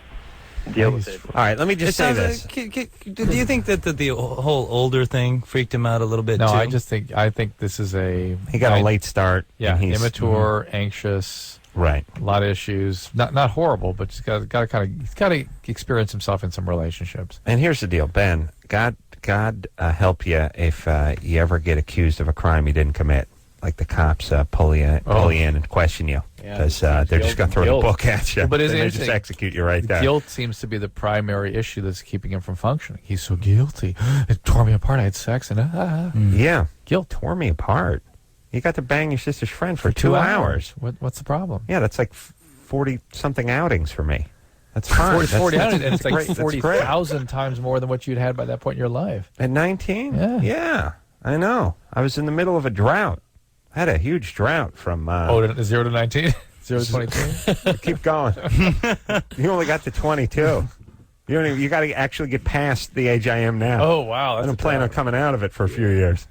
deal with it. All right, let me just say this. Do you think that the whole older thing freaked him out a little bit No, too? I think this is He got a late start. Yeah, and he's immature, anxious. Right. A lot of issues. Not horrible, but he's got to experience himself in some relationships. And here's the deal, Ben. God help you if you ever get accused of a crime you didn't commit. Like the cops pull you in and question you because they're just going to throw the book at you. But then they just execute you right there. Guilt seems to be the primary issue that's keeping him from functioning. He's so guilty. It tore me apart. I had sex and Yeah, guilt tore me apart. You got to bang your sister's friend for 2 hours. What's the problem? Yeah, that's like 40-something outings for me. That's fine. 40 outings, and it's like great. That's great. 40,000 times more than what you'd had by that point in your life. At 19? Yeah. Yeah, I know. I was in the middle of a drought. I had a huge drought from... 0 to 19? 0 to 22? Keep going. You only got to 22. You got to actually get past the age I am now. Oh, wow. I don't plan on coming out of it for a few years.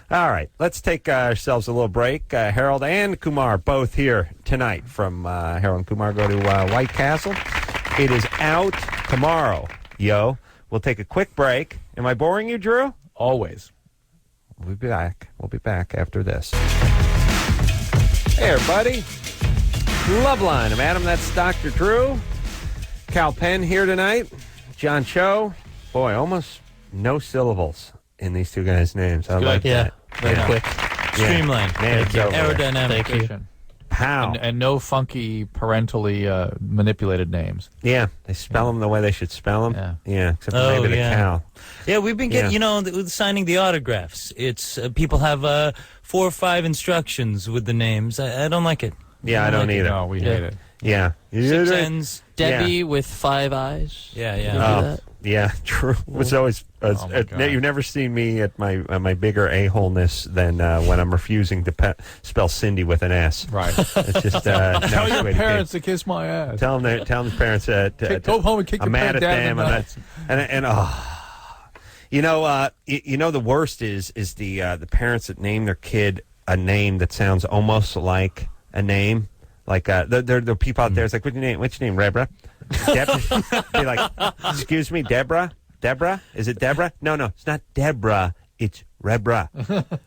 All right, let's take ourselves a little break. Harold and Kumar both here tonight from Harold and Kumar Go to White Castle. It is out tomorrow, yo. We'll take a quick break. Am I boring you, Drew? Always. We'll be back. We'll be back after this. Hey, everybody. Loveline. I'm Adam. That's Dr. Drew. Kal Penn here tonight. John Cho. Boy, almost no syllables in these two guys' names. I like that. Very quick. Streamlined. Man, it's over there. Aerodynamic. Thank you. How? And no funky parentally manipulated names. Yeah, they spell them the way they should spell them. Yeah, except for maybe the cow. Yeah, we've been getting, with signing the autographs. It's people have 4 or 5 instructions with the names. I don't like it. Yeah, I don't either. No, we hate it. Yeah. 6 N's. Debbie with 5 eyes. Yeah. You do that? Yeah, true. It's always you've never seen me at my bigger a-holeness than when I'm refusing to spell Cindy with an S. Right. It's just Tell your parents to kiss my ass. Tell them the parents go home and kick I'm your mad parent at down them the worst is the parents that name their kid a name that sounds almost like a name. Like there are people out there. It's like, what's your name? What's your name, Rebra? Be like, excuse me, Deborah. Deborah? Is it Deborah? No, it's not Deborah. It's Rebra.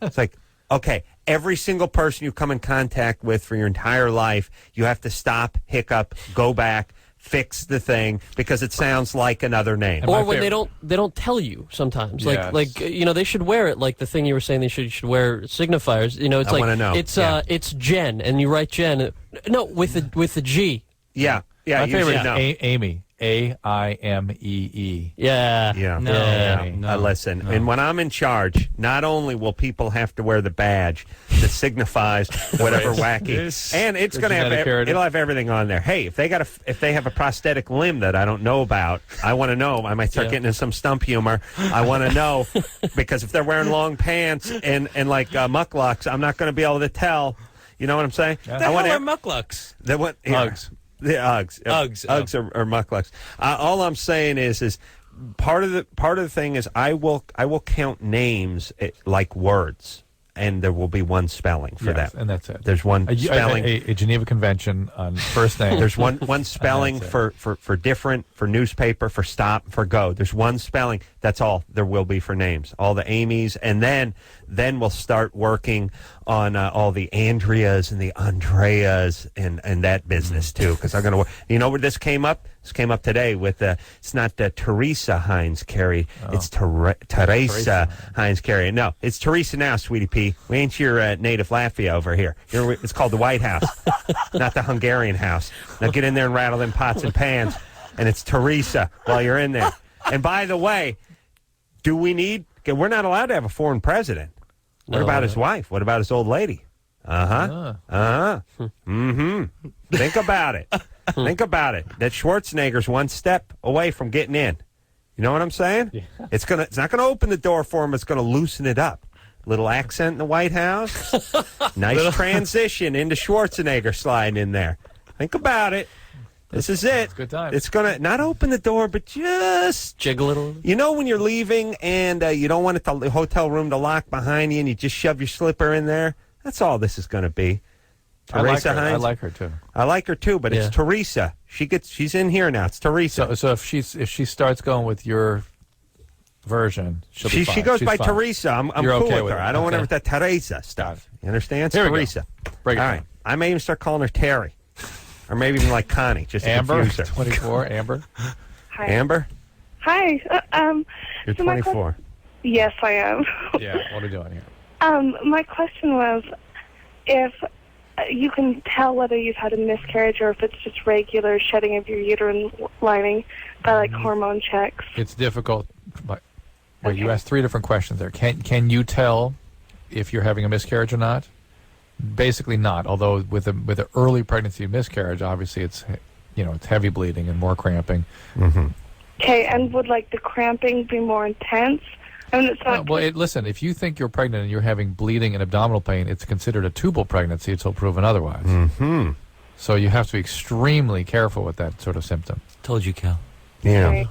It's like, okay, every single person you come in contact with for your entire life, you have to stop, hiccup, go back, fix the thing because it sounds like another name. Or when they don't tell you sometimes. Yes. Like they should wear it like the thing you were saying they should wear signifiers. It's I like wanna know. It's Jen and you write Jen. No, with the G. Yeah. My favorite is know. Amy. Aimee. Yeah. Yeah. No. Listen, and when I'm in charge, not only will people have to wear the badge that signifies whatever wacky, and it's going to have it'll have everything on there. Hey, if they have a prosthetic limb that I don't know about, I want to know. I might start getting into some stump humor. I want to know because if they're wearing long pants and like mucklucks, I'm not going to be able to tell. You know what I'm saying? The hell are mucklucks? Uggs. The Uggs. Uggs or mucklucks. All I'm saying is part of the thing is I will count names like words, and there will be one spelling for that, and that's it. There's one spelling. A Geneva Convention on first name. There's one spelling for different, for newspaper, for stop, for go. There's one spelling. That's all there will be for names. All the Amy's, and then we'll start working on all the Andreas and the Andreas and that business too. Because I'm going to work. You know where this came up? This came up today with it's not Teresa Heinz Carey. It's Teresa Heinz Carey. No, it's Teresa now, sweetie pea. We ain't your native Latvia over here. It's called the White House, not the Hungarian house. Now get in there and rattle them pots and pans. And it's Teresa while you're in there. And by the way, we're not allowed to have a foreign president. What No, about his wife? What about his old lady? Think about it. Think about it. That Schwarzenegger's one step away from getting in. You know what I'm saying? Yeah. It's not gonna open the door for him. It's gonna loosen it up. Little accent in the White House. Nice transition into Schwarzenegger sliding in there. Think about it. This is it. It's good time. It's going to not open the door, but just jiggle a little. You know when you're leaving and you don't want the hotel room to lock behind you and you just shove your slipper in there? That's all this is going to be. Teresa Hines. I like her too. I like her too, but it's Teresa. She's in here now. It's Teresa. So if she starts going with your version, she'll be fine. She goes She's by fine. Teresa. I'm You're cool okay with her. it. I don't want her Okay. with that Teresa stuff. You understand? It's Here we go. Teresa. Break it all down. right. I may even start calling her Terry. Or maybe even like Connie, just to Amber, confuse her. 24, Amber. Hi. Amber? Hi. You're so my 24. Yes, I am. Yeah, what are we doing here? My question was if you can tell whether you've had a miscarriage or if it's just regular shedding of your uterine lining by like hormone checks. It's difficult. But, wait, you asked 3 different questions there. Can you tell if you're having a miscarriage or not? Basically not. Although with the early pregnancy and miscarriage, obviously it's heavy bleeding and more cramping. Mm-hmm. Okay, and would like the cramping be more intense? I mean, it's not. Listen, if you think you're pregnant and you're having bleeding and abdominal pain, it's considered a tubal pregnancy until proven otherwise. Mm-hmm. So you have to be extremely careful with that sort of symptom. Told you, Cal. Yeah.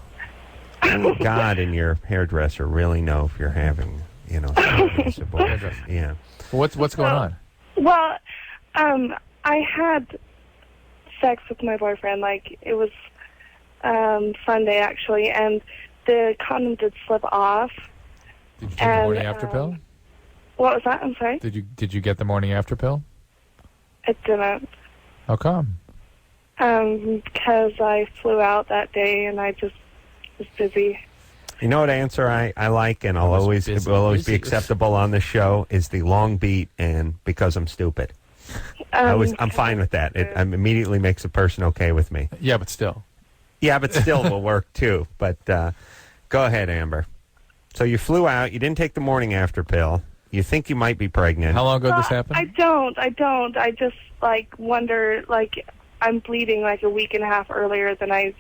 God and your hairdresser really know if you're having, serious abortion. Yeah. What's going on? Well, I had sex with my boyfriend. Like it was Sunday actually, and the condom did slip off. Did you take the morning after pill? What was that? I'm sorry. Did you get the morning after pill? I didn't. How come? Because I flew out that day and I just was busy. You know what answer I like, and it will always be acceptable on the show is the long beat and because I'm stupid. I'm fine with that. It immediately makes a person okay with me. Yeah, but still. Yeah, but still will work too. But go ahead, Amber. So you flew out. You didn't take the morning after pill. You think you might be pregnant. How long ago did this happen? I don't. I just wonder I'm bleeding like a week and a half earlier than I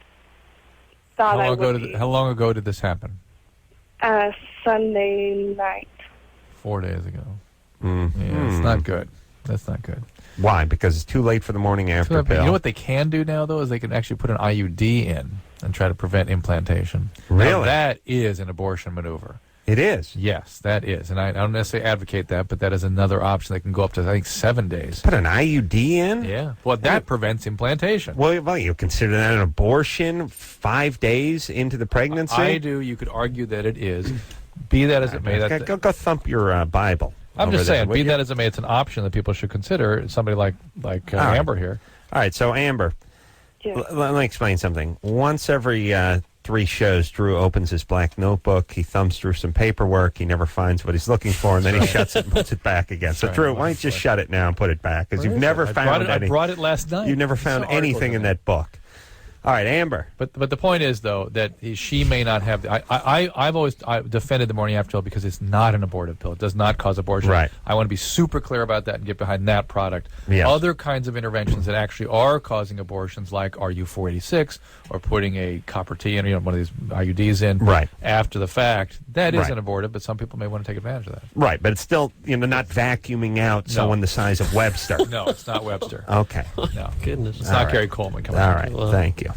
thought I would be. How long ago did this happen? Sunday night. 4 days ago. Mm-hmm. Yeah, it's not good. That's not good. Why? Because it's too late for the morning after pill. You know what they can do now, though, is they can actually put an IUD in and try to prevent implantation. Really? Now, that is an abortion maneuver. It is? Yes, that is. And I don't necessarily advocate that, but that is another option that can go up to, I think, 7 days. Put an IUD in? Yeah. Well, that prevents implantation. Well, you consider that an abortion 5 days into the pregnancy? I do. You could argue that it is. Be that as it may. Go thump your Bible. I'm just saying, be that as it may, it's an option that people should consider. Somebody like Amber here. All right, so Amber, let me explain something. Once every 3 shows, Drew opens his black notebook. He thumbs through some paperwork. He never finds what he's looking for, and then he shuts it and puts it back again. So, Drew, why don't you just shut it now and put it back? Because you've never found I brought it last night. You've never found anything in that book. All right, Amber. But the point is, though, that she may not have. I've always defended the morning after pill because it's not an abortive pill. It does not cause abortion. Right. I want to be super clear about that and get behind that product. Yes. Other kinds of interventions that actually are causing abortions, like RU486 or putting a copper T in, one of these IUDs in after the fact, that is an abortive, but some people may want to take advantage of that. Right, but it's still not vacuuming out someone the size of Webster. No, it's not Webster. Okay. No. Goodness. It's not Gary Coleman coming All out. right, Well, thank you.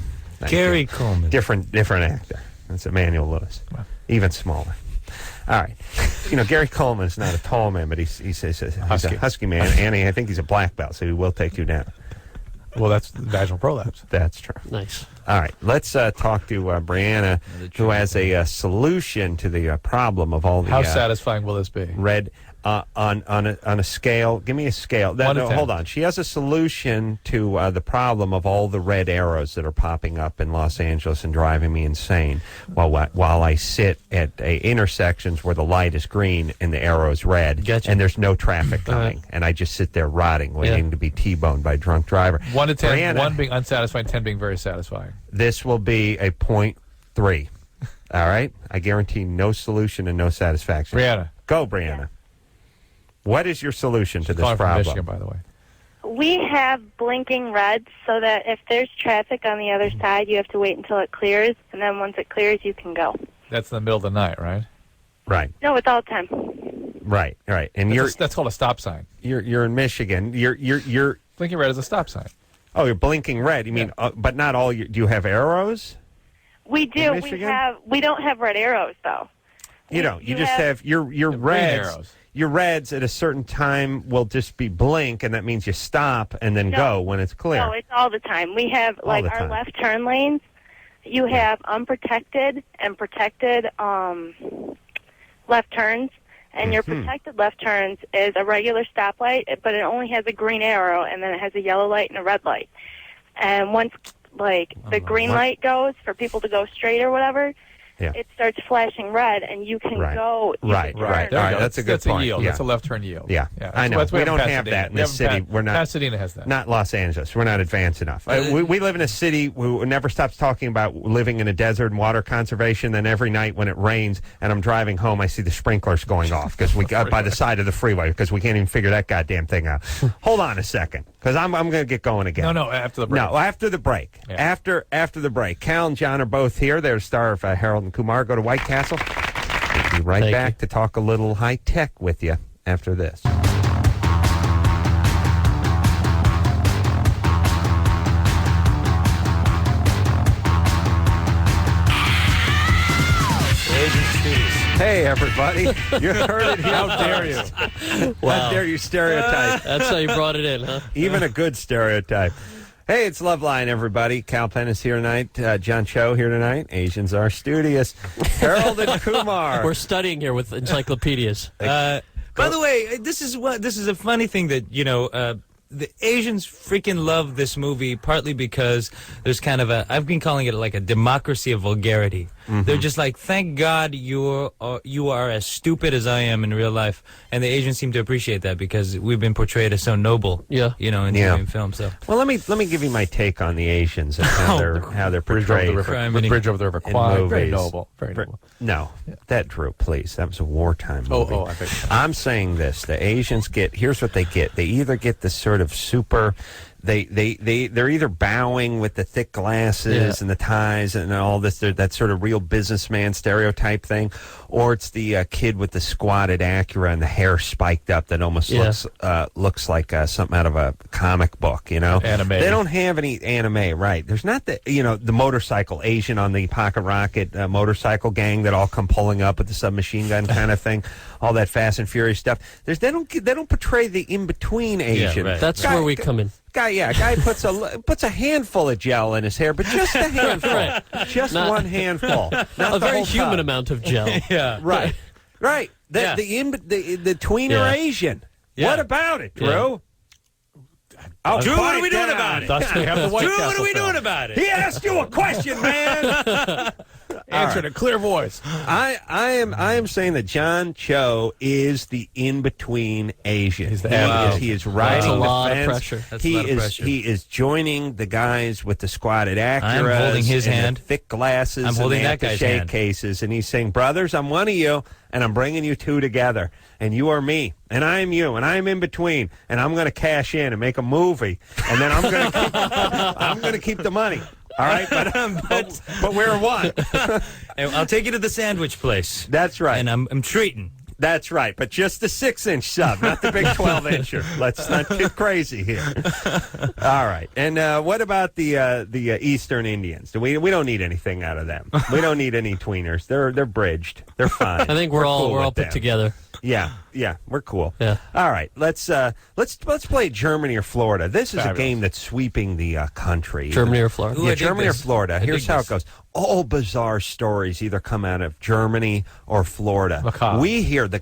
Gary Coleman. Different actor. It's Emmanuel Lewis. Wow. Even smaller. All right. Gary Coleman is not a tall man, but he's a husky man, and I think he's a black belt, so he will take you down. Well, that's vaginal prolapse. That's true. Nice. All right. Let's talk to Brianna, who has a solution to the problem of all the... How satisfying will this be? Red... on a scale, give me a scale. Hold on. She has a solution to the problem of all the red arrows that are popping up in Los Angeles and driving me insane while I sit at intersections where the light is green and the arrow is red, and there's no traffic coming, and I just sit there rotting, waiting to be T-boned by a drunk driver. 1 to 10, Brianna, 1 being unsatisfying, 10 being very satisfying. This will be a 0.3. All right? I guarantee no solution and no satisfaction. Brianna. Go, Brianna. What is your solution to this Calling from problem? Michigan, by the way. We have blinking reds so that if there's traffic on the other side, you have to wait until it clears, and then once it clears, you can go. That's in the middle of the night, right? Right. No, it's all the time. Right. And That's called a stop sign. you're in Michigan. You're Blinking red is a stop sign. Oh, you're blinking red. You mean but not all do you have arrows? We do. We don't have red arrows though. You just have your reds. Arrows. Your reds at a certain time will just be blink, and that means you stop and then go when it's clear. No, it's all the time. We have like our left turn lanes. You have unprotected and protected left turns, and your protected left turns is a regular stoplight, but it only has a green arrow, and then it has a yellow light and a red light. And once the green light goes for people to go straight or whatever, it starts flashing red, and you can go. Right. That's a good point. A yield. Yeah. That's a left turn yield. Yeah. I know. We don't have that in this city. We're not. Pasadena has that. Not Los Angeles. We're not advanced enough. We live in a city who never stops talking about living in a desert and water conservation. Then every night when it rains and I'm driving home, I see the sprinklers going off because we got by the side of the freeway because we can't even figure that goddamn thing out. Hold on a second, because I'm going to get going again. No, after the break. No, after the break. Yeah. After the break. Cal and John are both here. They're the star of Harold and Kumar Go to White Castle. We'll be right back to talk a little high tech with you after this. Hey, everybody. You heard it here. How dare you? Wow. How dare you stereotype? That's how you brought it in, huh? Even a good stereotype. Hey, it's Loveline, everybody. Kal Penn is here tonight. John Cho here tonight. Asians are studious. Harold and Kumar. We're studying here with encyclopedias. By the way, this is a funny thing that the Asians freaking love this movie, partly because there's kind of I've been calling it like a democracy of vulgarity. Mm-hmm. They're just like, thank God you are as stupid as I am in real life, and the Asians seem to appreciate that because we've been portrayed as so noble, in TV film. So, well, let me give you my take on the Asians and how they're portrayed. Bridge over the River Kwai, very noble, very noble. No, that Drew, please, that was a wartime movie. I bet. I'm saying this: the Asians here's what they get. They either get this sort of super. They're either bowing with the thick glasses and the ties and all this, that sort of real businessman stereotype thing, or it's the kid with the squatted Acura and the hair spiked up that almost looks like something out of a comic book, Anime. They don't have any anime, right? There's not the motorcycle Asian on the pocket rocket motorcycle gang that all come pulling up with the submachine gun kind of thing, all that Fast and Furious stuff. They don't portray the in between Asian. Yeah, right. That's where we come in. Guy puts a handful of gel in his hair, but just a handful, just one handful, not a very whole human tub. amount of gel. Yeah, right. The tweener Asian. Yeah. What about it, Drew? Oh, Drew, what are we doing about it? Thus we have the White Drew, Castle what are we film. doing about it? He asked you a question, man. Answer in a clear voice. I am saying that John Cho is the in-between Asian. He is riding That's a lot the of fence. pressure. That's a lot of pressure. He is joining the guys with the squatted Acuras. I'm holding his and hand. The thick glasses. I'm holding and that guy's shake hand. cases, and he's saying, "Brothers, I'm one of you, and I'm bringing you two together, and you are me, and I am you, and I am in between, and I'm going to cash in and make a movie, and then I'm going to keep the money." All right, but we're one. I'll take you to the sandwich place. That's right. And I'm treating. That's right, but just the 6-inch sub, not the big 12-incher. Let's not get crazy here. All right, and what about the Eastern Indians? We don't need anything out of them. We don't need any tweeners. They're bridged. They're fine. I think we're all cool put them. together. Yeah, we're cool. Yeah. All right, let's play Germany or Florida. This is Fabulous. a game that's sweeping the country. Germany or Florida? Ooh, I dig Germany or this. Florida. I Here's dig how this. it goes. All bizarre stories either come out of Germany or Florida. Macabre. We hear the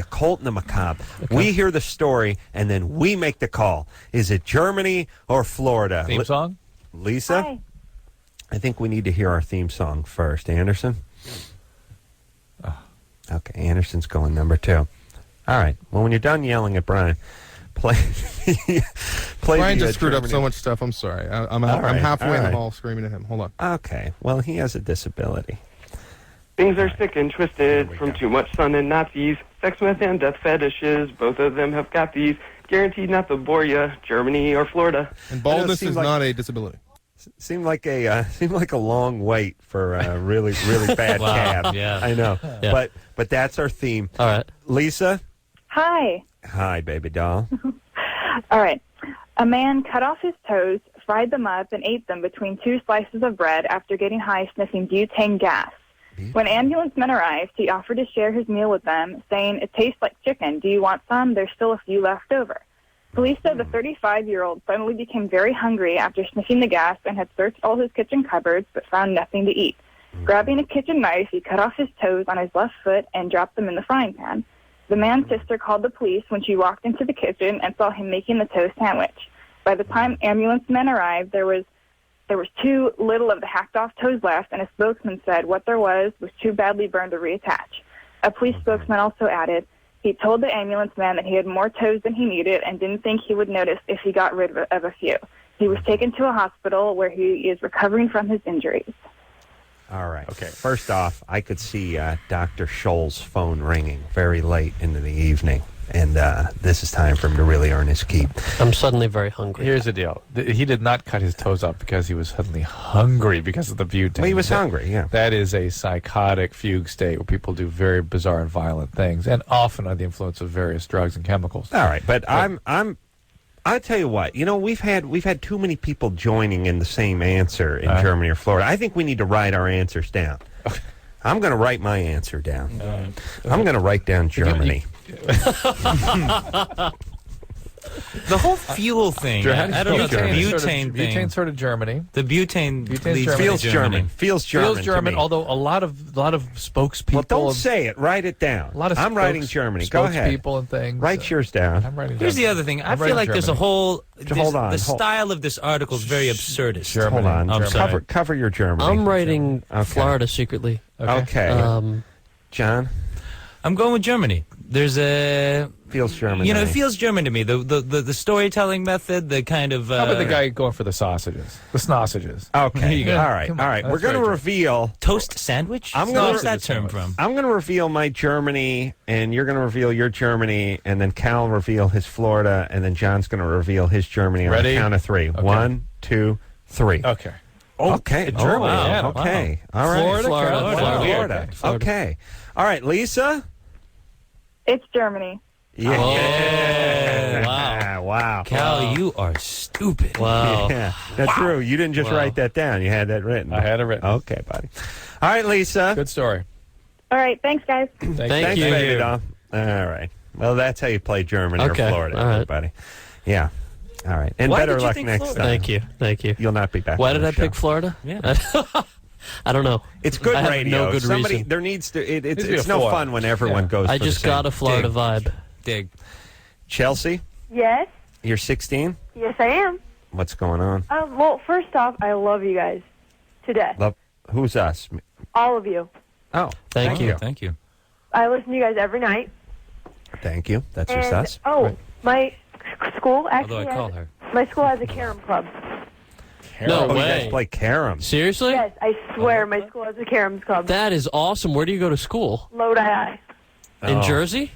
occult and the macabre. Okay. We hear the story, and then we make the call. Is it Germany or Florida? Theme song? Lisa? Hi. I think we need to hear our theme song first. Anderson? Okay, Anderson's going number 2. All right. Well, when you're done yelling at Brian, play. Brian the, just screwed up Germany. so much stuff. I'm sorry. I'm All right, halfway all in the right. hall screaming at him. Hold on. Okay. Well, he has a disability. Things are sick and twisted from too much sun and Nazis. Sex, meth, and death fetishes. Both of them have got these. Guaranteed not to bore ya. Germany or Florida. And baldness is not a disability. Seemed like a long wait for a really bad cab. Yeah. I know. Yeah. But that's our theme. All right. Lisa. Hi. Hi, baby doll. All right. A man cut off his toes, fried them up, and ate them between 2 slices of bread after getting high sniffing butane gas. When ambulance men arrived, he offered to share his meal with them, saying, "It tastes like chicken. Do you want some? There's still a few left over." Police said the 35-year-old suddenly became very hungry after sniffing the gas and had searched all his kitchen cupboards but found nothing to eat. Grabbing a kitchen knife, he cut off his toes on his left foot and dropped them in the frying pan. The man's sister called the police when she walked into the kitchen and saw him making the toast sandwich. By the time ambulance men arrived, there was too little of the hacked-off toes left, and a spokesman said what there was too badly burned to reattach. A police spokesman also added, he told the ambulance man that he had more toes than he needed and didn't think he would notice if he got rid of a few. He was taken to a hospital where he is recovering from his injuries. All right. Okay. First off, I could see Dr. Scholl's phone ringing very late into the evening. And this is time for him to really earn his keep. I'm suddenly very hungry. Here's the deal. He did not cut his toes off because he was suddenly hungry because of the butane. Well, he was hungry, yeah. That is a psychotic fugue state where people do very bizarre and violent things, and often under the influence of various drugs and chemicals. All right, but I tell you what, we've had too many people joining in the same answer in Germany or Florida. I think we need to write our answers down. I'm going to write my answer down. I'm going to write down Germany. The whole fuel thing. I don't know. The butane thing. Butane sort of Germany. The butane feels German. Feels German. Although a lot of spokespeople. Well, don't say it. Write it down. I'm writing Germany. Go ahead. People and things. Write yours down. I'm writing. Here's the other thing. I feel like there's a whole. Hold on. The style of this article is very absurdist. Hold on. I'm sorry. Cover your Germany. I'm writing Florida secretly. Okay. John? I'm going with Germany. There's a... Feels German. It feels German to me. The storytelling method, the kind of... How about the guy going for the sausages? The snossages. Okay. All right. We're going to reveal... Toast sandwich? Where's that term from? I'm going to reveal my Germany, and you're going to reveal your Germany, and then Cal will reveal his Florida, and then John's going to reveal his Germany on the count of 3. Okay. 1, 2, 3. Okay. Okay. Germany. Wow. Okay. Wow. All right. Florida. Okay. All right, Lisa? It's Germany. Yeah. Oh, wow. Wow. Cal, you are stupid. Wow. Yeah, that's true. You didn't just write that down. You had that written. I had it written. Okay, buddy. All right, Lisa. Good story. All right. Thanks, guys. Thank you. Baby doll. All right. Well, that's how you play Germany or Florida, everybody. Yeah. All right. And better luck next time. Thank you. You'll not be back. Why did I pick Florida? Yeah. I don't know. It's good I have radio. no good reason. There needs to. It's no fun when everyone goes. I just got a Florida vibe. Dig. Chelsea, Yes. you're 16. Yes, I am. What's going on? Well, first off, I love you guys to death. Who's us? All of you. Oh, thank you. Thank you. I listen to you guys every night. Thank you. That's just us. Oh, Right. my school actually. Although I call her. My school has a carom club. No You way. guys play carom. Seriously? Yes, I swear my school has a carom club. That is awesome. Where do you go to school? Lodi. In Jersey?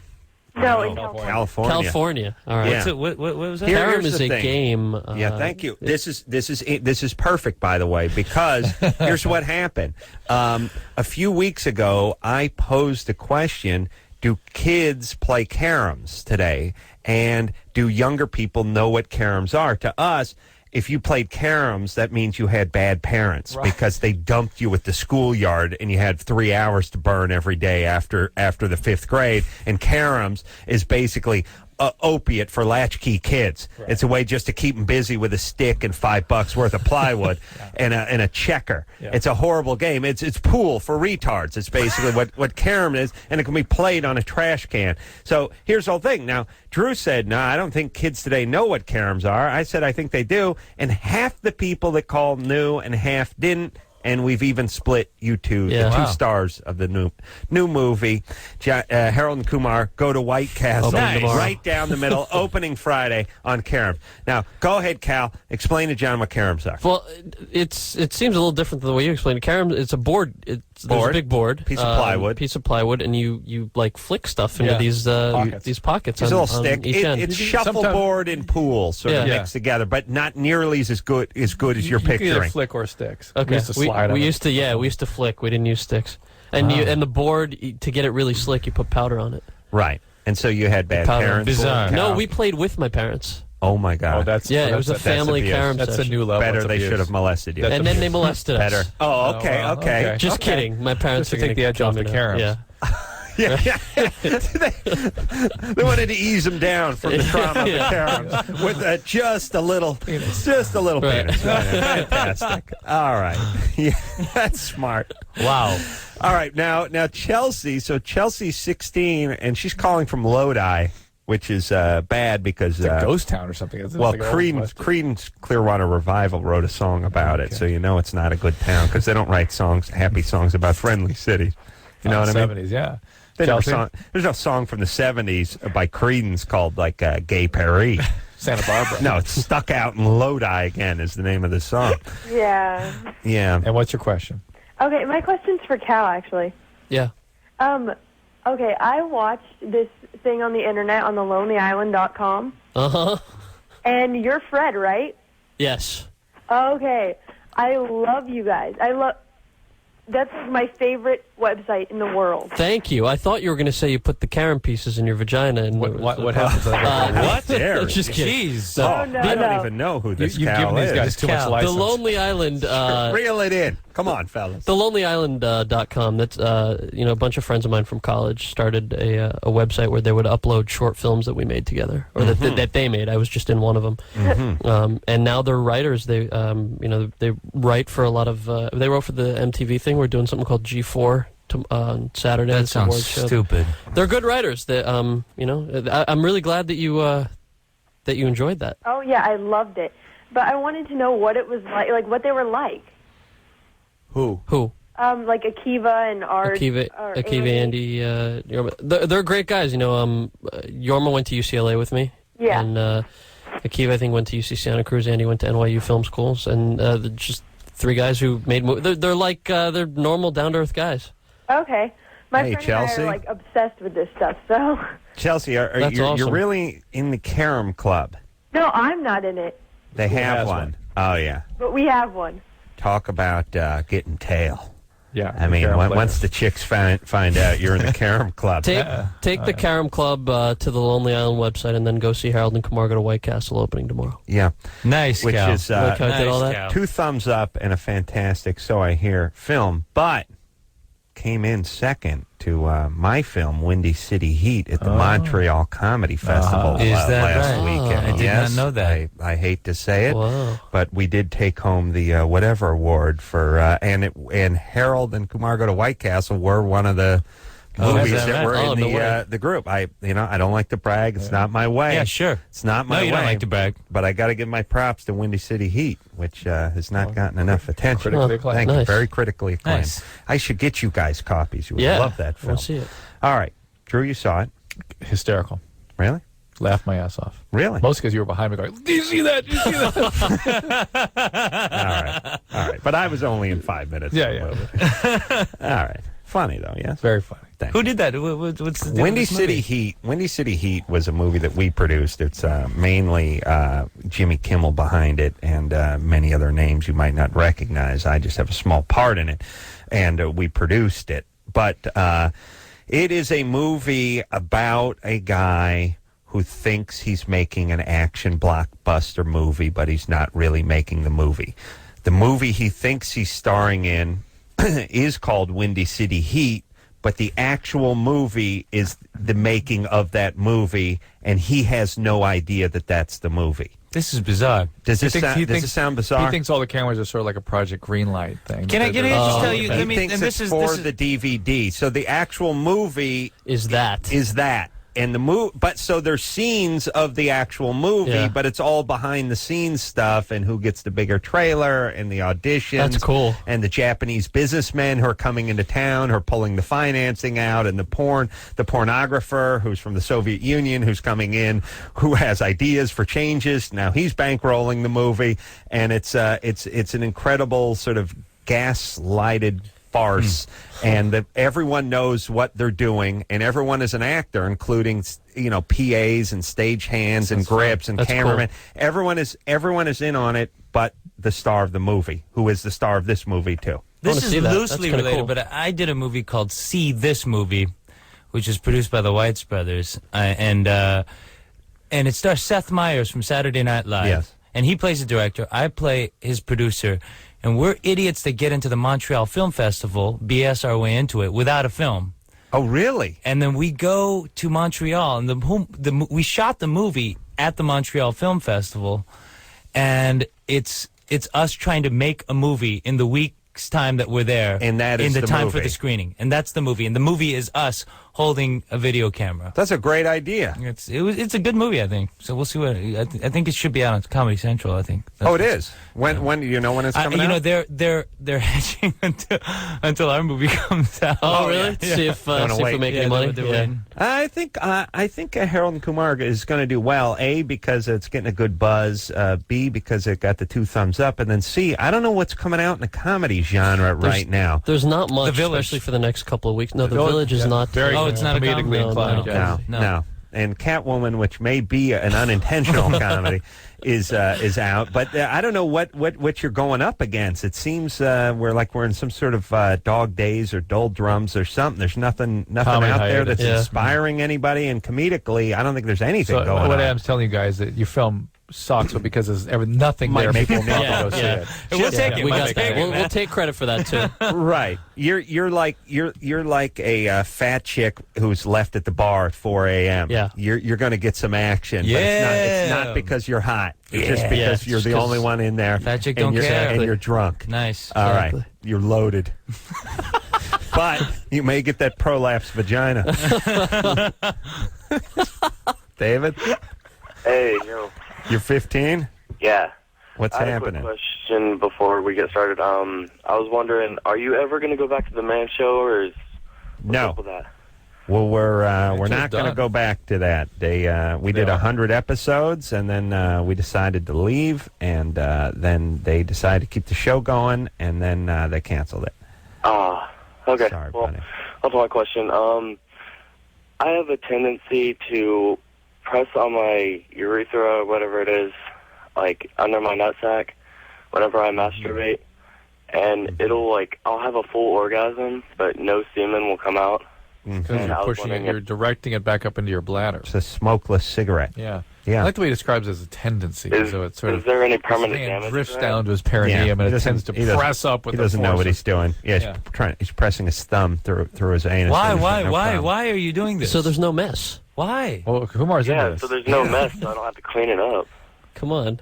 No, in California. California. All right. Yeah. What was that? Carom Here's is the a thing. game. Yeah, thank you. This is perfect, by the way, because here's what happened. A few weeks ago, I posed a question: do kids play caroms today? And do younger people know what caroms are? To us, if you played caroms, that means you had bad parents because they dumped you at the schoolyard and you had 3 hours to burn every day after the 5th grade. And caroms is basically opiate for latchkey kids. Right. It's a way just to keep them busy with a stick and $5 worth of plywood and a checker. Yeah. It's a horrible game. It's pool for retards. It's basically what carom is, and it can be played on a trash can. So here's the whole thing. Now, Drew said, no, I don't think kids today know what caroms are. I said, I think they do. And half the people that called knew and half didn't. And we've even split you two, the two stars of the new movie. Harold and Kumar go to White Castle, right down the middle, opening Friday on caroms. Now, go ahead, Cal. Explain to John what caroms are. Well, it seems a little different than the way you explained it. Carom, it's a board. there's a big board, piece of plywood, and you like flick stuff into these pockets. These on, little stick. on each end. It's shuffleboard and pool sort of mixed together, but not nearly as good as you're picturing. You either flick or sticks. Okay, we used to slide. We used to flick. We didn't use sticks. And and the board, to get it really slick, you put powder on it. Right. And so you had bad parents. Bizarre. No, we played with my parents. Oh my God! It was a family carom That's session. a new level. Better they should have molested you. And then they molested us. Better. Oh, okay, okay. Just kidding. My parents Just to take the edge off the caroms. Yeah. Yeah. They wanted to ease him down from the trauma of the caroms with just a little penis. Right. Fantastic. All right. Yeah, that's smart. Wow. All right. Now Chelsea. So Chelsea's 16, and she's calling from Lodi, which is bad because it's a ghost town or something. It's like Creedence Clearwater Revival wrote a song about it, so you know it's not a good town because they don't write happy songs about friendly cities. You know what I mean? 70s, yeah. There's no song from the 70s by Creedence called like Gay Paris. Santa Barbara. No, it's Stuck Out in Lodi again is the name of the song. Yeah. Yeah. And what's your question? Okay, my question's for Cal, actually. Yeah. Okay, I watched this thing on the internet on thelonelyisland.com. Uh-huh. And you're Fred, right? Yes. Okay. I love you guys. That's my favorite website in the world. Thank you. I thought you were going to say you put the Karen pieces in your vagina. And what happens? What? There? Just kidding. Jeez. I don't even know who this You've Cal given these is. guys too much license. The Lonely Island. Reel it in. Come on, fellas. TheLonelyIsland.com. That's a bunch of friends of mine from college started a website where they would upload short films that we made together, or that they made. I was just in one of them. And now they're writers. They they write for a lot of. They wrote for the MTV thing. We're doing something called G4 on Saturday. That sounds stupid. They're good writers. They, I'm really glad that you enjoyed that. Oh yeah, I loved it. But I wanted to know what it was like what they were like. Who? Like Akiva and Art. Akiva, Andy, Yorma. They're great guys. Yorma went to UCLA with me. Yeah. And Akiva, I think, went to UC Santa Cruz. Andy went to NYU Film Schools. And they're just three guys who made movies. They're like, they're normal, down-to-earth guys. Okay. My friend Chelsea? and I are, like, obsessed with this stuff, so... Chelsea, you're really in the Carom Club. No, I'm not in it. They have one. Oh, yeah. But we have one. Talk about getting tail. Yeah. I mean, once the chicks find out you're in the Carom Club. Take the Carom Club to the Lonely Island website and then go see Harold and Kumar go to White Castle opening tomorrow. Yeah. Nice, Which Cal. is like how I did all that? Cal. 2 thumbs up and a fantastic, so I hear, film. But came in second to my film, Windy City Heat, at the Montreal Comedy Festival last weekend. I did not know that. I hate to say it, Wow. but we did take home the whatever award for, and Harold and Kumar Go to White Castle were one of the movies that were in the group. I don't like to brag. It's not my way. Yeah, sure. It's not my way. No, you don't like to brag. But I got to give my props to Windy City Heat, which has not gotten enough attention. Critically acclaimed. Thank you. Nice. Very critically acclaimed. Nice. I should get you guys copies. You would Yeah, love that I film. want to see it. All right. Drew, you saw it. Hysterical. Really? Laughed my ass off. Really? Mostly because you were behind me going, do you see that? Do you see that? All right. But I was only in 5 minutes. Yeah. All right. Funny, though, yes? Very funny. Thanks. Who did that? What's the Windy City Heat. Windy City Heat was a movie that we produced. It's mainly Jimmy Kimmel behind it, and many other names you might not recognize. I just have a small part in it, and we produced it. But it is a movie about a guy who thinks he's making an action blockbuster movie, but he's not really making the movie. The movie he thinks he's starring in is called Windy City Heat, but the actual movie is the making of that movie, and he has no idea that that's the movie. This is bizarre. Does this sound bizarre? He thinks all the cameras are sort of like a Project Greenlight thing. Can I just tell you? He thinks it's for the DVD. So the actual movie is that. And the but so there's scenes of the actual movie, but it's all behind the scenes stuff, and who gets the bigger trailer and the auditions. That's cool. And the Japanese businessmen who are coming into town, who are pulling the financing out, and the pornographer who's from the Soviet Union who's coming in, who has ideas for changes. Now he's bankrolling the movie, and it's an incredible sort of gaslighted farce, and that everyone knows what they're doing, and everyone is an actor, including PAs and stage hands and grips and cameramen. Cool. Everyone is in on it, but the star of the movie, who is the star of this movie too. This is loosely related, but I did a movie called See This Movie, which is produced by the Weitz brothers, and it stars Seth Meyers from Saturday Night Live. Yes. And he plays the director. I play his producer. And we're idiots that get into the Montreal Film Festival, BS our way into it, without a film. Oh, really? And then we go to Montreal, and we shot the movie at the Montreal Film Festival, and it's us trying to make a movie in the week's time that we're there. And that is in the time movie. for the screening. And that's the movie. And the movie is us holding a video camera. That's a great idea. It's a good movie, I think. So we'll see what I think it should be out on Comedy Central. I think. It is. When do you know when it's coming out? They're hedging until our movie comes out. Oh, really? Yeah. See if we make any money. I think Harold and Kumar is going to do well. A, because it's getting a good buzz. B, because it got the 2 thumbs up, and then C, I don't know what's coming out in the comedy genre right now. There's not much, especially for the next couple of weeks. No, The Village is not. Oh, it's not a comedy. No. And Catwoman, which may be an unintentional comedy, is out. But I don't know what you're going up against. It seems we're in some sort of Dog Days or Doldrums or something. There's nothing Comedy out there hiatus. that's inspiring anybody, and comedically, I don't think there's anything going on. What Adam's telling you guys that your film sucks, but because there's nothing there, people will go see it. We'll take it. We got that. We'll take credit for that too. Right. You're like a fat chick who's left at the bar at 4 a.m. Yeah. You're going to get some action. Yeah. But it's not because you're hot. It's just because you're the only one in there. Fat chick and don't care. And you're drunk. Nice. All right. You're loaded. But you may get that prolapse vagina. David? Hey, yo. You're 15? Yeah. What's I had happening? a quick question before we get started. I was wondering, are you ever going to go back to the Man Show, or what's up with that? Well, we're not going to go back to that. We did 100 episodes, and then we decided to leave, and then they decided to keep the show going, and then they canceled it. Okay. Sorry, well, buddy. that's my question. I have a tendency to press on my urethra or whatever it is, like under my nutsack, whenever I masturbate, and I'll have a full orgasm, but no semen will come out. Because you're pushing it, you're directing it back up into your bladder. It's a smokeless cigarette. Yeah. Yeah. I like the way he describes it as a tendency. So it's sort is there any permanent damage? It drifts to that? down to his perineum, and it tends to press up with he the doesn't know what forces. he's doing. Yeah, he's pressing his thumb through his anus. Why are you doing this? So there's no mess. Why? Well, Kumar's into this. So there's no mess, so I don't have to clean it up. Come on.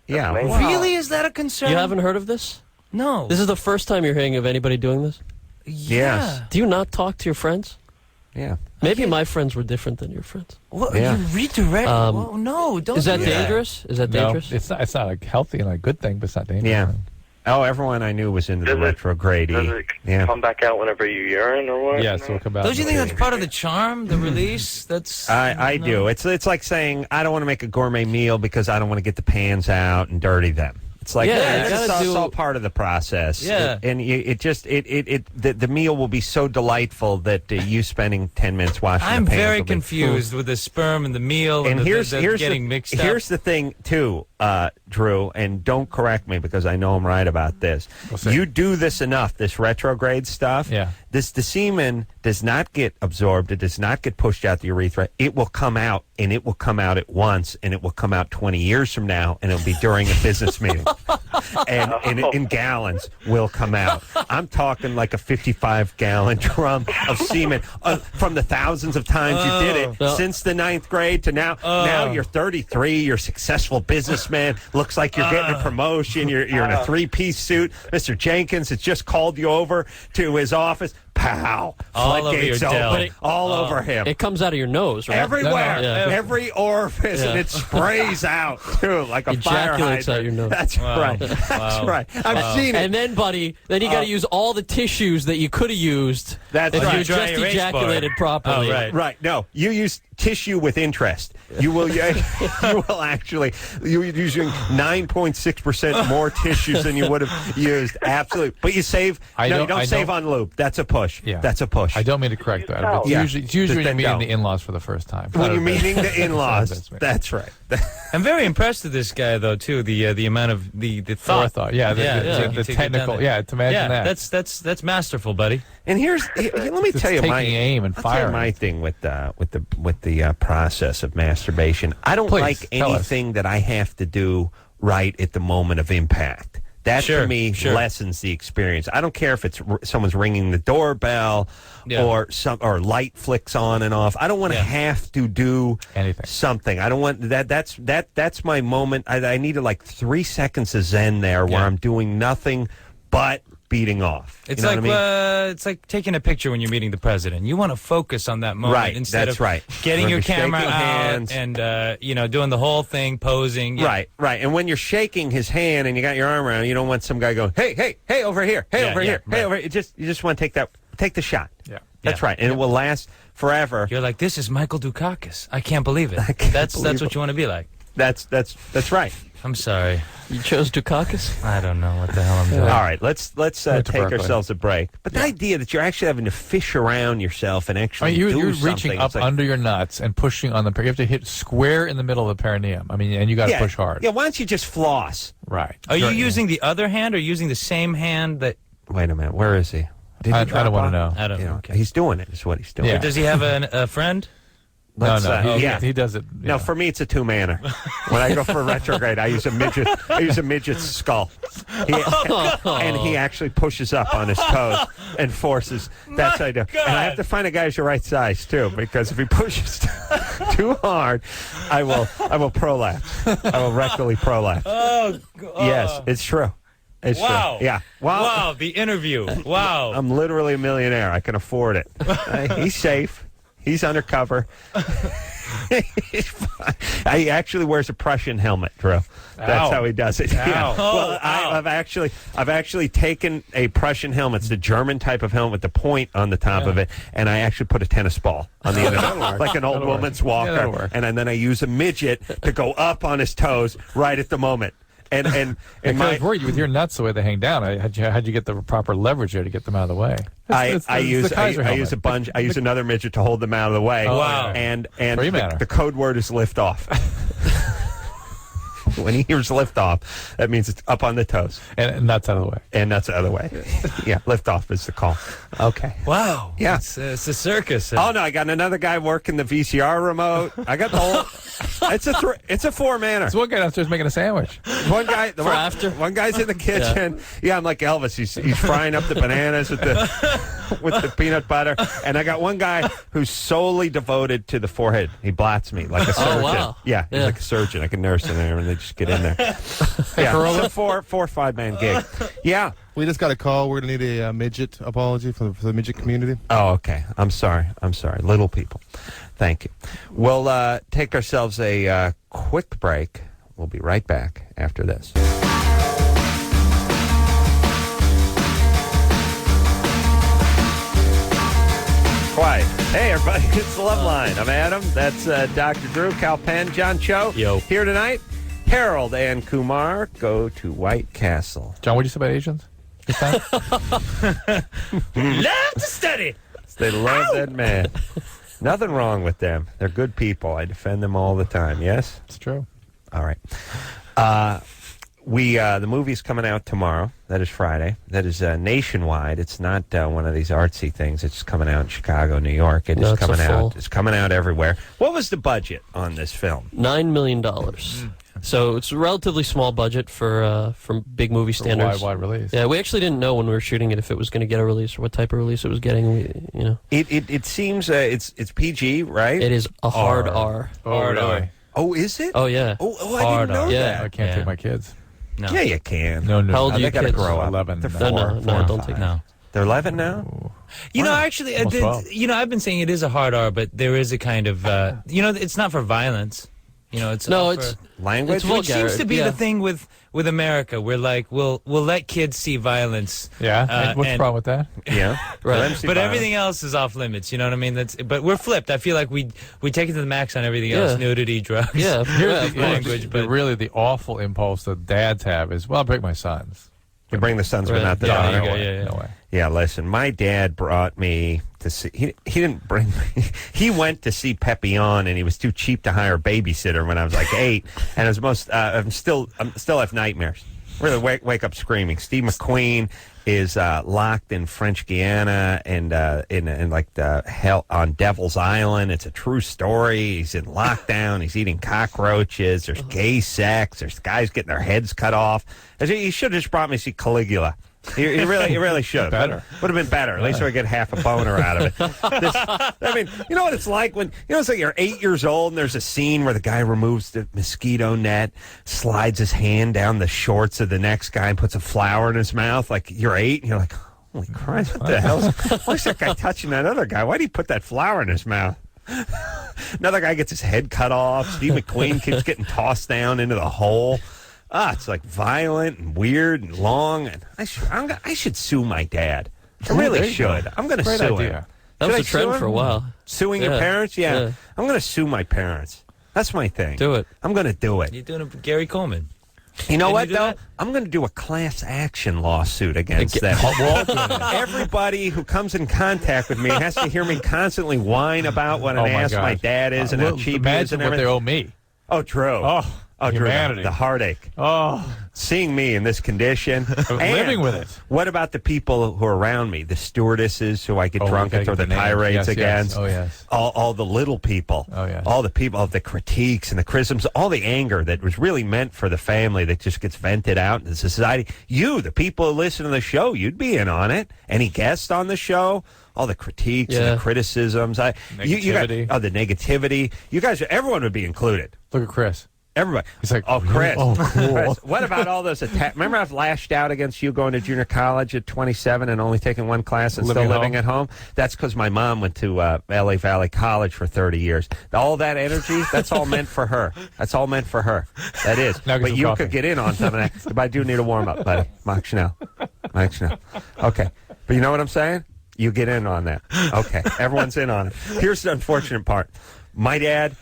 Yeah. Really? Is that a concern? You haven't heard of this? No. This is the first time you're hearing of anybody doing this? Yes. Do you not talk to your friends? Yeah. Maybe my friends were different than your friends. What? You redirect? No, don't. Is that do dangerous? Is that dangerous? No, it's not a healthy and a good thing, but it's not dangerous. Yeah. Oh, everyone I knew was into the retrograde. Does it come back out whenever you urine or what? Yes, it'll come out. Don't you think that's part of the charm, the release? I do. It's like saying I don't want to make a gourmet meal because I don't want to get the pans out and dirty them. It's like it's all part of the process. Yeah, the meal will be so delightful that you spending 10 minutes washing. I'm the pans very will be confused with the sperm and the meal and here's getting mixed up. Here's the thing too, Drew, and don't correct me because I know I'm right about this. You do this enough, this retrograde stuff. Yeah. The semen does not get absorbed. It does not get pushed out the urethra. It will come out, and it will come out at once, and it will come out 20 years from now, and it'll be during a business meeting. And in gallons will come out. I'm talking like a 55-gallon drum of semen from the thousands of times you did it since the 9th grade to now. Now you're 33. You're a successful businessman. Looks like you're getting a promotion. You're in a 3-piece suit. Mr. Jenkins has just called you over to his office. pow, All over floodgates your dell. open, all over him. It comes out of your nose, right? Everywhere, Yeah. every orifice, and it sprays out too, like a fire Ejaculates out your hydrant. nose. That's right. That's right. I've seen it. And then, buddy, then you got to use all the tissues that you could have used. That's if right. you just ejaculated properly. Oh, right. Right. No, you use tissue with interest. You will. You will actually. You're using 9.6% more tissues than you would have used. Absolutely. But you save. You don't save on lube. That's a push. Yeah. That's a push. I don't mean to correct that. But it's usually when you're meeting the in-laws for the first time. When you're meeting the in-laws. That's right. I'm very impressed with this guy, though, too. The amount of the thought. Forethought. Yeah. The technical. Yeah. To imagine that. That's masterful, buddy. And let me tell you my aim and fire. My thing with the process of masturbation. I don't like anything that I have to do right at the moment of impact. That to me lessens the experience. I don't care if it's someone's ringing the doorbell or light flicks on and off. I don't want to have to do anything. Something. I don't want that. That's my moment. I needed like 3 seconds of zen there where I'm doing nothing but beating off. It's you know like what I mean? It's like taking a picture when you're meeting the president. You want to focus on that moment instead of getting your camera out hands. and doing the whole thing, posing. Yeah. Right. And when you're shaking his hand and you got your arm around, you don't want some guy going, hey, over here, over here, hey, over here. You just want to take the shot. Yeah. That's right. And it will last forever. You're like, this is Michael Dukakis. I can't believe it. That's what you want to be like. That's right. I'm sorry. You chose Dukakis? I don't know what the hell I'm doing. All right, let's take ourselves a break. But the idea that you're actually having to fish around yourself and actually you're do reaching up under your nuts and pushing on you have to hit square in the middle of the perineum. I mean, and you got to push hard. Yeah, why don't you just floss? Right. Are you using the other hand or using the same hand that... Wait a minute, where is he? I don't want to know. I don't know. Okay. He's doing it, is what he's doing. Yeah. Does he have a friend? No. He does it. No, for me it's a two-manner. When I go for retrograde, I use a midget's skull. And he actually pushes up on his toes and forces. That's what I do. And I have to find a guy who's the right size too, because if he pushes too hard, I will prolapse. I will rectally prolapse. Oh, God. Yes, it's true. It's wow. true. Yeah. Wow, the interview. Wow. I'm literally a millionaire. I can afford it. He's safe. He's undercover. He's fine. He actually wears a Prussian helmet, Drew. That's how he does it. Yeah. Well, I've actually taken a Prussian helmet. It's the German type of helmet with the point on the top of it, and I actually put a tennis ball on the end of it, like an old woman's walker. And then I use a midget to go up on his toes right at the moment. And I was worried with your nuts the way they hang down. How'd you get the proper leverage there to get them out of the way? I use a bunch. I use another midget to hold them out of the way. Oh, wow! And the code word is lift off. When he hears lift off, that means it's up on the toes and nuts out of the way. And nuts out of the way. Yeah, lift off is the call. Okay. Wow. Yeah, it's a circus. Oh no, I got another guy working the VCR remote. I got the whole. It's a four-manner. There's one guy downstairs making a sandwich. One guy One guy's in the kitchen. Yeah, I'm like Elvis. He's frying up the bananas with the peanut butter. And I got one guy who's solely devoted to the forehead. He blats me like a surgeon. Oh, wow. Yeah, he's like a surgeon. I can nurse in there and they just get in there. Yeah, it's a 4 or 5 man gig. Yeah. We just got a call. We're going to need a midget apology for the midget community. Oh, okay. I'm sorry. Little people. Thank you. We'll take ourselves a quick break. We'll be right back after this. Quiet. Hey, everybody. It's Loveline. I'm Adam. That's Dr. Drew, Kal Penn, John Cho. Yo. Here tonight, Harold and Kumar go to White Castle. John, what did you say about Asians this time? Love to study. They love that man. Nothing wrong with them. They're good people. I defend them all the time. Yes? It's true. All right. The movie's coming out tomorrow. That is Friday. That is nationwide. It's not one of these artsy things. It's coming out in Chicago, New York. It's coming out. It's coming out everywhere. What was the budget on this film? $9 million. So it's a relatively small budget for big movie standards. Wide release. Yeah, we actually didn't know when we were shooting it if it was going to get a release or what type of release it was getting. It seems it's PG, right? It is a hard R. Hard R. Oh, is it? Oh yeah. Oh, I didn't know that. I can't take my kids. No. Yeah, you can. No. How old are They your got to kids? grow up. 11. They're No, don't take No. They're 11 now? You know, actually, I've been saying it is a hard R, but there is a kind of, it's not for violence. It's it's language, which seems to be the thing with America. We're like, we'll let kids see violence. Yeah, what's wrong with that? Yeah, right. But everything else is off limits. You know what I mean? But we're flipped. I feel like we take it to the max on everything else: nudity, drugs, language. But really, the awful impulse that dads have is, well, I'll break my sons. You bring the sons, but not the daughter. No way. Yeah, listen, my dad brought me to see. He didn't bring me. He went to see Papillon, and he was too cheap to hire a babysitter when I was like 8. And it was I'm still have nightmares. Really wake up screaming. Steve McQueen is locked in French Guiana and in like the hell on Devil's Island. It's a true story. He's in lockdown. He's eating cockroaches. There's gay sex. There's guys getting their heads cut off. He should have just brought me to see Caligula. He really should. Better. Would have been better. At least I would get half a boner out of it. I mean, you know what it's like when it's like you're 8 years old and there's a scene where the guy removes the mosquito net, slides his hand down the shorts of the next guy and puts a flower in his mouth. Like you're 8 and you're like, holy Christ, what the hell? Why's that guy touching that other guy? Why did he put that flower in his mouth? Another guy gets his head cut off. Steve McQueen keeps getting tossed down into the hole. It's like violent and weird and long. And I should sue my dad. I really should. I'm going to sue him. That was a trend for a while. Suing your parents? Yeah. I'm going to sue my parents. That's my thing. Do it. I'm going to do it. You're doing it, Gary Coleman. You know what, though? I'm going to do a class action lawsuit against them. Everybody who comes in contact with me has to hear me constantly whine about what an ass my dad is and how cheap he is and everything. Imagine what they owe me. Oh, true. Oh, humanity. The heartache. Oh. Seeing me in this condition. Living with it. What about the people who are around me? The stewardesses who I get drunk and throw the tirades against. Yes. Oh, yes. All the little people. Oh, yes. All the people, the critiques and the criticisms, all the anger that was really meant for the family that just gets vented out in the society. You, the people who listen to the show, you'd be in on it. Any guests on the show? All the critiques and the criticisms. Negativity. The negativity. You guys, everyone would be included. Look at Chris. Everybody. He's like, Chris. Oh, cool. Chris, what about all those attacks? Remember I've lashed out against you going to junior college at 27 and only taking one class and still living at home? That's because my mom went to LA Valley College for 30 years. All that energy, that's all meant for her. That's all meant for her. That is. But you could get in on some of that. But I do need a warm-up, buddy. Mike Chanel. Okay. But you know what I'm saying? You get in on that. Okay. Everyone's in on it. Here's the unfortunate part. My dad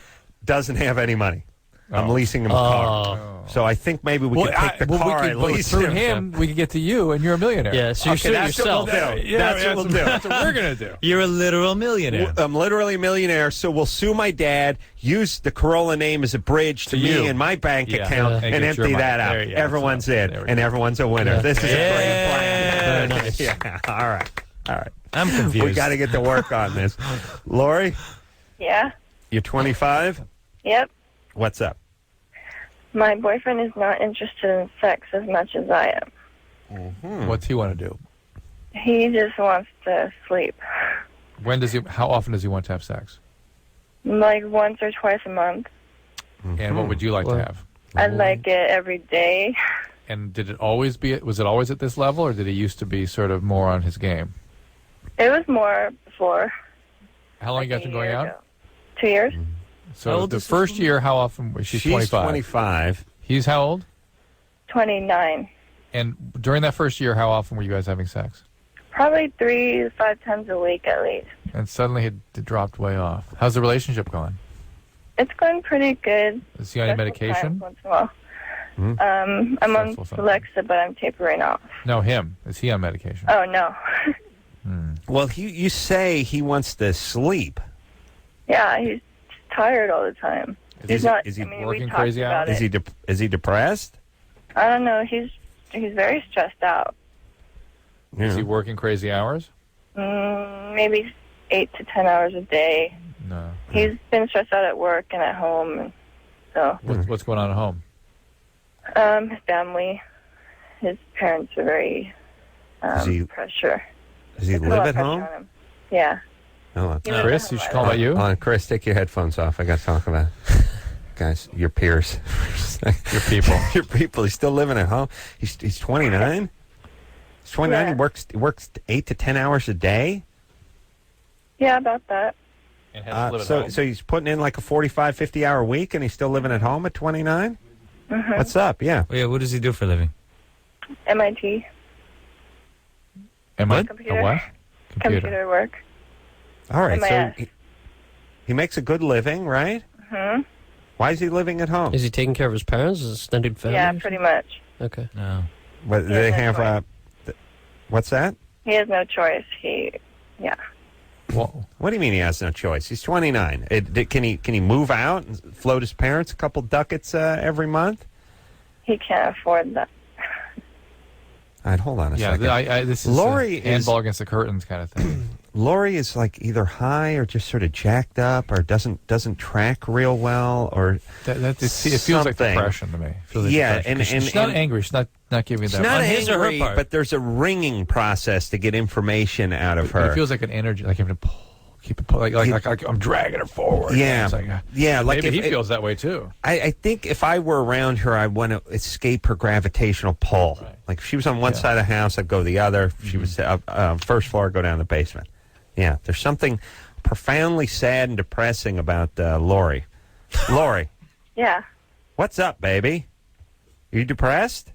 doesn't have any money. I'm leasing him a car. So I think maybe we could take the car and lease through him. We can get to you, and you're a millionaire. Yeah, so you're suing yourself. That's what we'll do. That's what we're going to do. You're a literal millionaire. I'm literally a millionaire, so we'll sue my dad, use the Carolla name as a bridge to me and my bank account, and empty that out. Everyone's in, and everyone's a winner. Yeah. This is a great plan. Very nice. Yeah, all right. I'm confused. We got to get to work on this. Lori, Yeah. you're 25? Yep. What's up? My boyfriend is not interested in sex as much as I am. Mm-hmm. What's he want to do? He just wants to sleep. How often does he want to have sex? Like once or twice a month. Mm-hmm. And what would you like to have? I'd like it every day. And was it always at this level, or did he used to be sort of more on his game? It was more before. How long you guys been going out? 2 years. So the first year, how often was she? 25. She's 25. He's how old? 29. And during that first year, how often were you guys having sex? Probably 3 to 5 times a week at least. And suddenly it dropped way off. How's the relationship going? It's going pretty good. Is he on any medication? Once in a while. I'm on Alexa, but I'm tapering off. No, him. Is he on medication? Oh, no. Well, you say he wants to sleep. Yeah, he's tired all the time. Is he working crazy hours? Is he depressed? I don't know. He's very stressed out. Yeah. Is he working crazy hours? Maybe 8 to 10 hours a day. No. He's been stressed out at work and at home. And so. What's going on at home? His family. His parents are very pressure. Does he live at home? Yeah. Oh, Chris, you should call about you. Chris, take your headphones off. I got to talk about it. Guys, your peers. Your people. Your people. He's still living at home. He's 29? He's 29. Yeah. He works 8 to 10 hours a day? Yeah, about that. And has to live at So home. so he's putting in like a 45, 50-hour week, and he's still living at home at 29? Mm-hmm. What's up? Yeah. Yeah, what does he do for a living? MIT. Am I? Computer. A what? Computer work. All right, MIS. so he makes a good living, right? Mm-hmm. Why is he living at home? Is he taking care of his parents, his extended family? Yeah, or pretty something? much. Okay. No. But He they has no have, what's that? He has no choice. Yeah. Well, What do you mean he has no choice? He's 29. Can he move out and float his parents a couple ducats every month? He can't afford that. All right, hold on a yeah, second. this is Lori is handball against the curtains kind of thing. Lori is like either high or just sort of jacked up, or doesn't track real well, or it feels like something. depression to me. It feels like Yeah, depression. and she's not angry. She's not giving she's that. not On his or her angry, part. but there's a ringing process to get information out of But her. it feels like an energy, like having to pull, keep it pull, like I'm dragging her forward. Yeah, It's like, yeah. Like maybe if, he feels that way too. I think if I were around her, I want to escape her gravitational pull. Right. Like if she was on one side of the house, I'd go the other. If she was first floor, I'd go down the basement. Yeah, there's something profoundly sad and depressing about Lori. Lori, Yeah. what's up, baby? Are you depressed?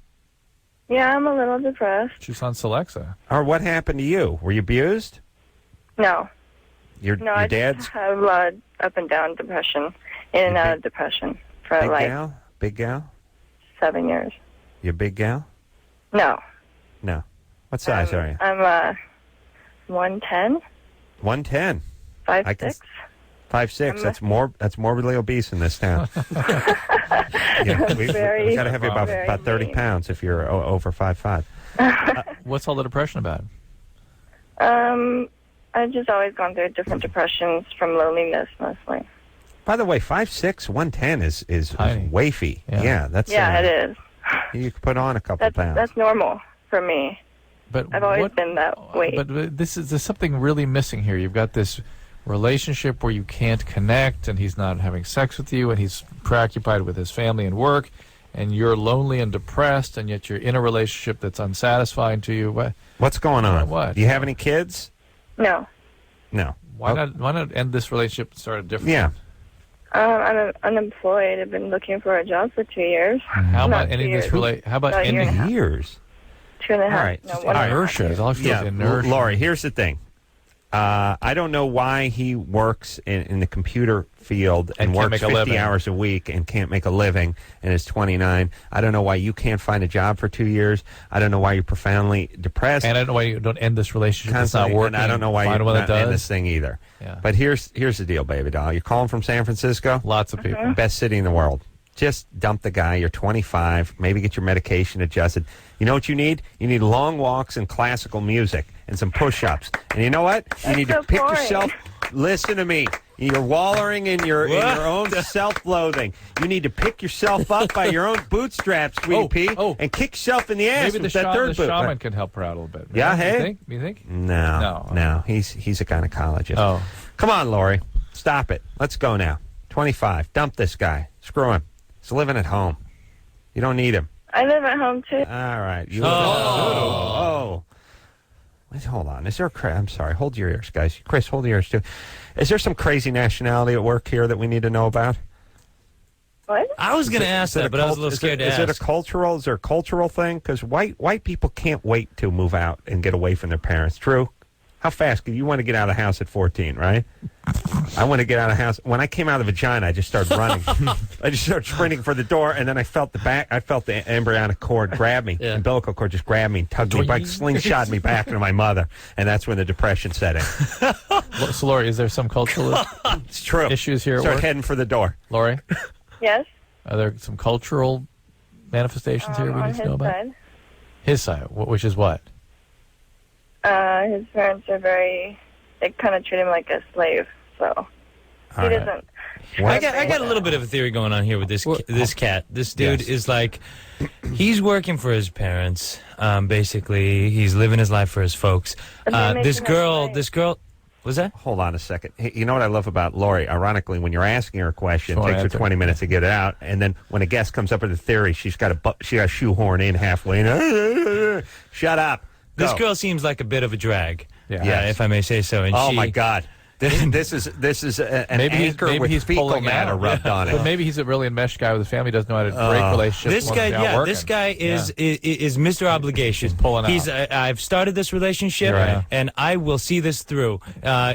Yeah, I'm a little depressed. She's on Celexa. Or what happened to you? Were you abused? No. Your I dad's just have up and down depression, in and out of depression for big like gal? Big gal? 7 years. You a big gal? No. No. What size are you? I'm 110, 110. 5'6". 5'6". That's morbidly obese in this town. Yeah, we got to have you about 30 pounds if you're over 5'5". What's all the depression about? I've just always gone through different depressions from loneliness mostly. By the way, 5'6", 110 is wafy. Yeah, that's it is. You could put on a couple pounds. That's normal for me. But I've always been that way. But there's something really missing here. You've got this relationship where you can't connect, and he's not having sex with you, and he's preoccupied with his family and work, and you're lonely and depressed, and yet you're in a relationship that's unsatisfying to you. What's going on? What? Do you have any kids? No. No. Why not end this relationship and start a different? Yeah. I'm unemployed. I've been looking for a job for 2 years. How about Not ending 2 this years. relationship? How about About a year and a ending half. years? 2.5. All right. No, Just 1.5 inertia. It all feels Yeah, inertia. Lori, here's the thing. I don't know why he works in the computer field and can't works make a 50 living. hours a week and can't make a living and is 29. I don't know why you can't find a job for 2 years. I don't know why you're profoundly depressed. And I don't know why you don't end this relationship that's not Constantly, working. and I don't know why Find you're one not that in does. this thing either. Yeah. But here's the deal, baby doll. You're calling from San Francisco? Lots of people. Best city in the world. Just dump the guy. You're 25. Maybe get your medication adjusted. You know what you need? You need long walks and classical music and some push-ups. And you know what? You need to pick yourself. Listen to me. You're wallowing in your own self-loathing. You need to pick yourself up by your own bootstraps, sweetie pea, and kick yourself in the ass Maybe with the that third boot. shaman can help her out a little bit. Yeah, You hey? think? You think? No. He's a gynecologist. Oh. Come on, Lori. Stop it. Let's go now. 25. Dump this guy. Screw him. He's living at home. You don't need him. I live at home too. All right. Oh. Wait, hold on. Is there I'm sorry. Hold your ears, guys. Chris, hold your ears, too. Is there some crazy nationality at work here that we need to know about? What? I was going to ask that, but I was a little scared to ask. Is there a cultural thing? Because white people can't wait to move out and get away from their parents. True? How fast? You want to get out of the house at 14, right? I want to get out of the house. When I came out of the vagina, I just started running. I just started sprinting for the door, and then I felt the embryonic cord grab me. The umbilical cord just grabbed me and tugged me back, slingshot me back into my mother, and that's when the depression set in. So, Lori, is there some cultural It's true. issues here at Start work? heading for the door. Lori, Yes. are there some cultural manifestations here we On need to his know about? side. His side, which is what? His parents are they kind of treat him like a slave, so he All right. doesn't. I got a little bit of a theory going on here with this cat. This dude is like, he's working for his parents. Basically, he's living his life for his folks. This girl, was that? Hold on a second. Hey, you know what I love about Lori? Ironically, when you're asking her a question, it Short takes her answer. 20 minutes to get it out, and then when a guest comes up with a theory, she's got to shoehorn in halfway. Shut up. This Go. girl seems like a bit of a drag. Yes. If I may say so. And Oh my God. This is an anchor with fecal matter rubbed on it. But maybe he's a really enmeshed guy with a family. Doesn't know how to break relationships. This guy is Mr. Obligation. He's pulling out. I've started this relationship, and I will see this through.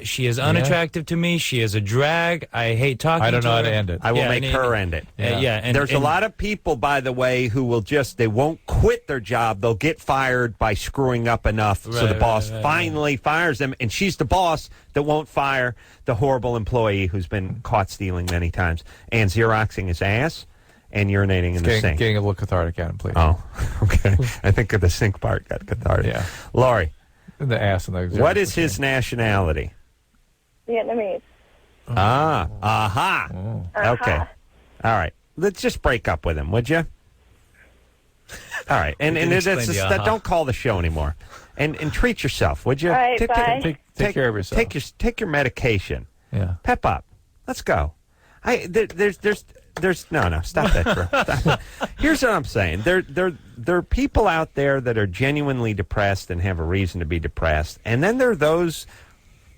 She is unattractive to me. She is a drag. I hate talking to her. I don't know how to end it. I will make her end it. And there's a lot of people, by the way, who will they won't quit their job. They'll get fired by screwing up enough, so the boss finally fires them, and she's the boss that won't fire the horrible employee who's been caught stealing many times and Xeroxing his ass and urinating in the sink. Getting a little cathartic at him, please. Oh, okay. I think the sink part got cathartic. Yeah. Laurie. The ass and the what is his nationality? Vietnamese. Okay. All right. Let's just break up with him, would you? All right. And don't call the show anymore. And treat yourself, would you? All right, bye. Take care of yourself. Take your medication. Yeah. Pep up. Let's go. There's no, stop that, bro. Stop. Here's what I'm saying. There are people out there that are genuinely depressed and have a reason to be depressed. And then there are those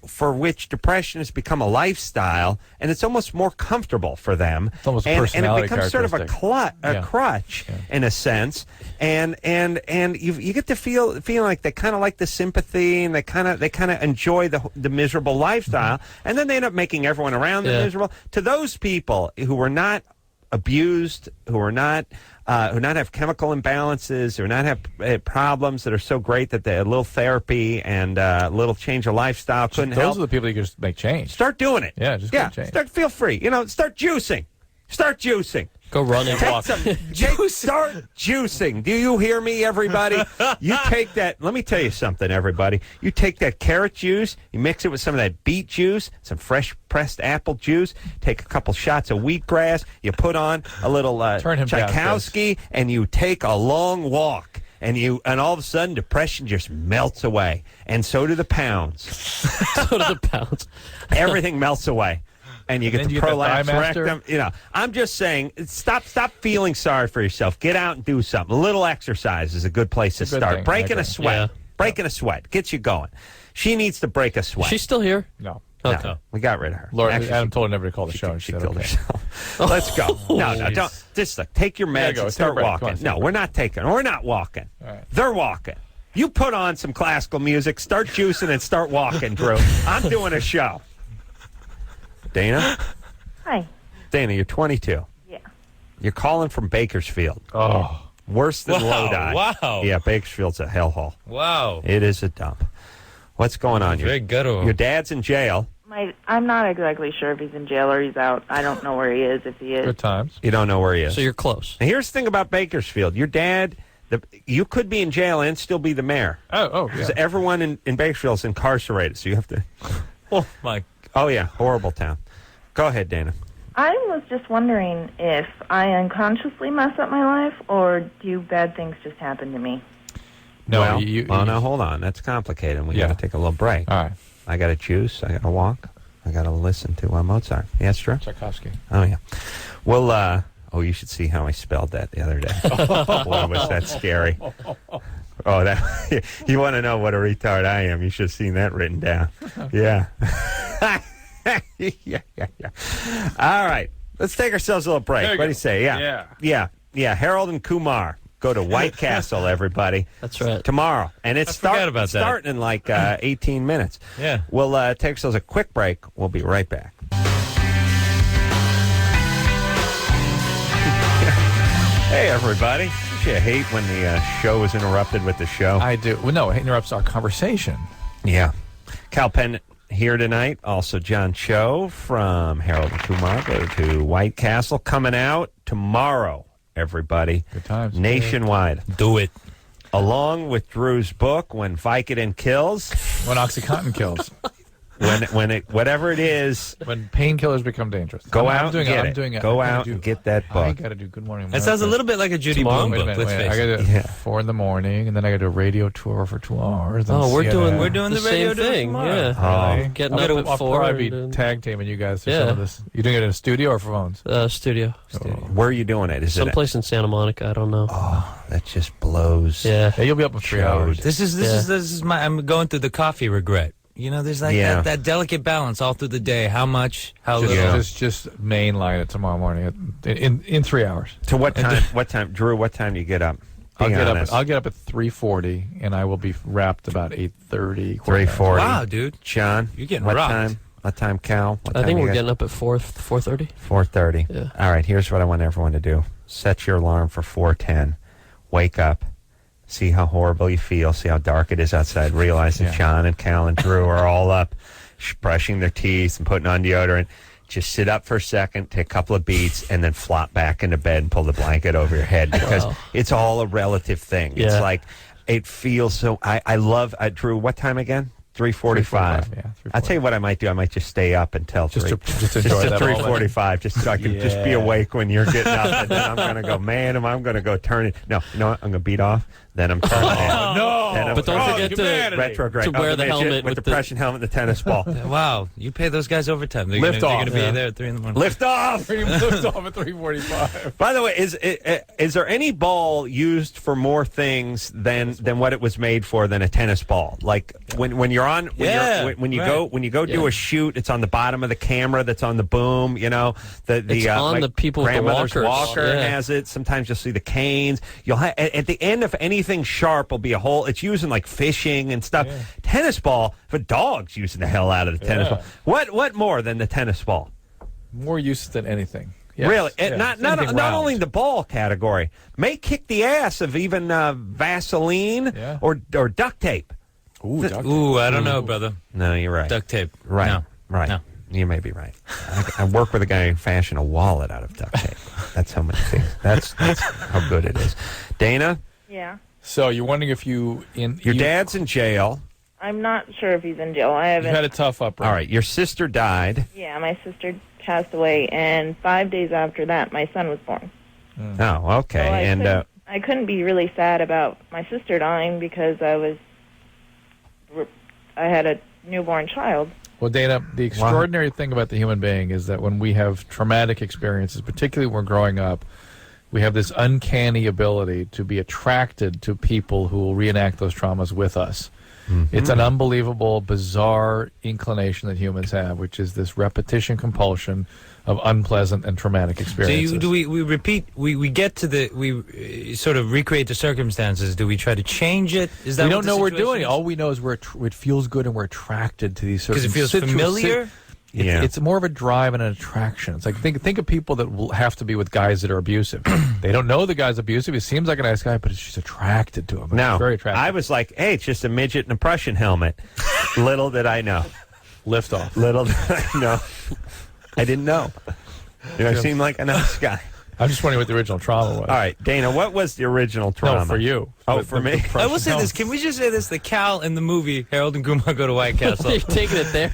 for which depression has become a lifestyle, and it's almost more comfortable for them. It's almost and personality it becomes sort of a crutch Yeah. in a sense. And you get to feel like they kind of like the sympathy, and they kind of enjoy the miserable lifestyle, and then they end up making everyone around them miserable. To those people who were not abused, who not have chemical imbalances, who not have problems that are so great that a little therapy and a little change of lifestyle couldn't help. Those are the people you can just make change. Start doing it. Yeah, just make change. Feel free. Start juicing. Start juicing. Go run and walk. Start juicing. Do you hear me, everybody? You take that. Let me tell you something, everybody. You take that carrot juice, you mix it with some of that beet juice, some fresh pressed apple juice, take a couple shots of wheatgrass, you put on a little Tchaikovsky, and you take a long walk. And all of a sudden, depression just melts away. And so do the pounds. So do the pounds. Everything melts away. And you get the prolapse rectum. I'm just saying, stop feeling sorry for yourself. Get out and do something. A little exercise is a good place to start. Breaking a sweat. Yeah. Breaking a sweat gets you going. She needs to break a sweat. She's still here? No. Okay. No, we got rid of her. Laura, Adam told her never to call the show. She killed herself. Let's go. No, don't. Just take your meds and start walking. No, we're not taking. We're not walking. Right. They're walking. You put on some classical music, start juicing, and start walking, Drew. I'm doing a show. Dana? Hi. Dana, you're 22. Yeah. You're calling from Bakersfield. Oh. Worse than Lodi. Wow. Yeah, Bakersfield's a hellhole. Wow. It is a dump. What's going on? Very guttural. Your dad's in jail. I'm not exactly sure if he's in jail or he's out. I don't know where he is, if he is. Good times. You don't know where he is. So you're close. And here's the thing about Bakersfield. Your dad, you could be in jail and still be the mayor. Oh, yeah. Because everyone in Bakersfield is incarcerated, so you have to... Oh, my... Oh, yeah, horrible town. Go ahead, Dana. I was just wondering if I unconsciously mess up my life, or do bad things just happen to me? No, now hold on. That's complicated. We got to take a little break. All right. I got to juice. I got to walk. I got to listen to Mozart. Yeah, that's true. Tchaikovsky. Oh, yeah. Well, you should see how I spelled that the other day. Boy, was that scary. Oh, that you want to know what a retard I am? You should have seen that written down. Yeah. yeah. All right. Let's take ourselves a little break. What do you say? Yeah. Harold and Kumar. Go to White Castle, everybody. That's right. Tomorrow. And it's starting in like 18 minutes. Yeah. We'll take ourselves a quick break. We'll be right back. Hey, everybody. Don't you hate when the show is interrupted with the show? I do. Well, no, it interrupts our conversation. Yeah. Kal Penn here tonight. Also, John Cho from Harold and Kumar. Go to White Castle. Coming out tomorrow, everybody. Good times. Nationwide. Do it. Along with Drew's book, When Vicodin Kills. When OxyContin kills. Whatever it is. When painkillers become dangerous. Go out and get it. Go out and get that book. I got to do Good Morning America. That sounds a little bit like a Judy Blume book. Let's face it. I got to do 4 in the morning, and then I got to do a radio tour for 2 hours. Oh, we're doing the radio same thing. tomorrow. Yeah. Getting up at 4. I'll probably be tag teaming you guys for some of this. You doing it in a studio or for phones? Studio. Where are you doing it? Is someplace in Santa Monica? I don't know. Oh, that just blows. Yeah. You'll be up in 3 hours. This is my. I'm going through the coffee regret. there's like that delicate balance all through the day. How much? How little? Just mainline it tomorrow morning in 3 hours. To what time? What time, Drew? What time do you get up? I'll get up at 3:40, and I will be wrapped about 8:30. 3:40. Wow, dude. John, you're getting what rocked. time? What time, Cal? I think we're getting up at 4:30. 4:30. Yeah. All right. Here's what I want everyone to do: set your alarm for 4:10. Wake up. See how horrible you feel. See how dark it is outside. Realize that John and Cal and Drew are all up, brushing their teeth and putting on deodorant. Just sit up for a second, take a couple of beats, and then flop back into bed and pull the blanket over your head because it's all a relative thing. Yeah. It's like it feels so. I love Drew. What time again? 3:45. Yeah. I'll tell you what I might do. I might just stay up until Just 3:45, just so I can just be awake when you're getting up, and then I'm going to go, man, I'm going to go turn it. No, you know what? I'm going to beat off. Then I'm turning it. No! But don't forget to retrograde. wear the helmet with the depression helmet, and the tennis ball. Wow, you pay those guys overtime. They're Lift off. going to be there at 3 in the morning. Lift off. Lift off at 3:45. By the way, is there any ball used for more things than what it was made for than a tennis ball? Like when you go do a shoot, it's on the bottom of the camera that's on the boom. It's on the people with the grandmother's walkers. walker has it. Sometimes you'll see the canes. You'll at the end of anything sharp will be a hole. It's used in like fishing and stuff. Yeah. Tennis ball, for dogs using the hell out of the tennis ball. What more than the tennis ball? More use than anything. Yes. Really, Yeah. not only the ball category. May kick the ass of even Vaseline or duct tape. Ooh, duct tape. Ooh, I don't know, brother. No, you're right. Duct tape. Right. No. Right. No. You may be right. I work with a guy who fashioned a wallet out of duct tape. That's how many things. That's how good it is. Dana? Yeah. So you're wondering if your dad's in jail. I'm not sure if he's in jail. I You've haven't. had a tough upbringing. All right. Your sister died. Yeah, my sister passed away, and 5 days after that, my son was born. Oh, okay. So I couldn't be really sad about my sister dying because I had a newborn child. Well, Dana, the extraordinary thing about the human being is that when we have traumatic experiences, particularly when we're growing up, we have this uncanny ability to be attracted to people who will reenact those traumas with us. Mm-hmm. It's an unbelievable, bizarre inclination that humans have, which is this repetition compulsion of unpleasant and traumatic experiences. So we repeat, we get to we sort of recreate the circumstances. Do we try to change it? Is that we what don't the know we're situation doing. is? All we know is it feels good and we're attracted to these certain Because it feels familiar? It's more of a drive and an attraction. It's like think of people that will have to be with guys that are abusive. They don't know the guy's abusive. He seems like a nice guy, but she's attracted to him. No, very attractive. I was like, hey, it's just a midget in a Prussian helmet. Little did I know. Lift off. Little did I know. I didn't know. I seem like a nice guy. I'm just wondering what the original trauma was. All right, Dana, what was the original trauma? No, for you. Oh, for me? I will say this. Can we just say this? The Cal in the movie Harold and Kumar Go to White Castle. You're taking it there?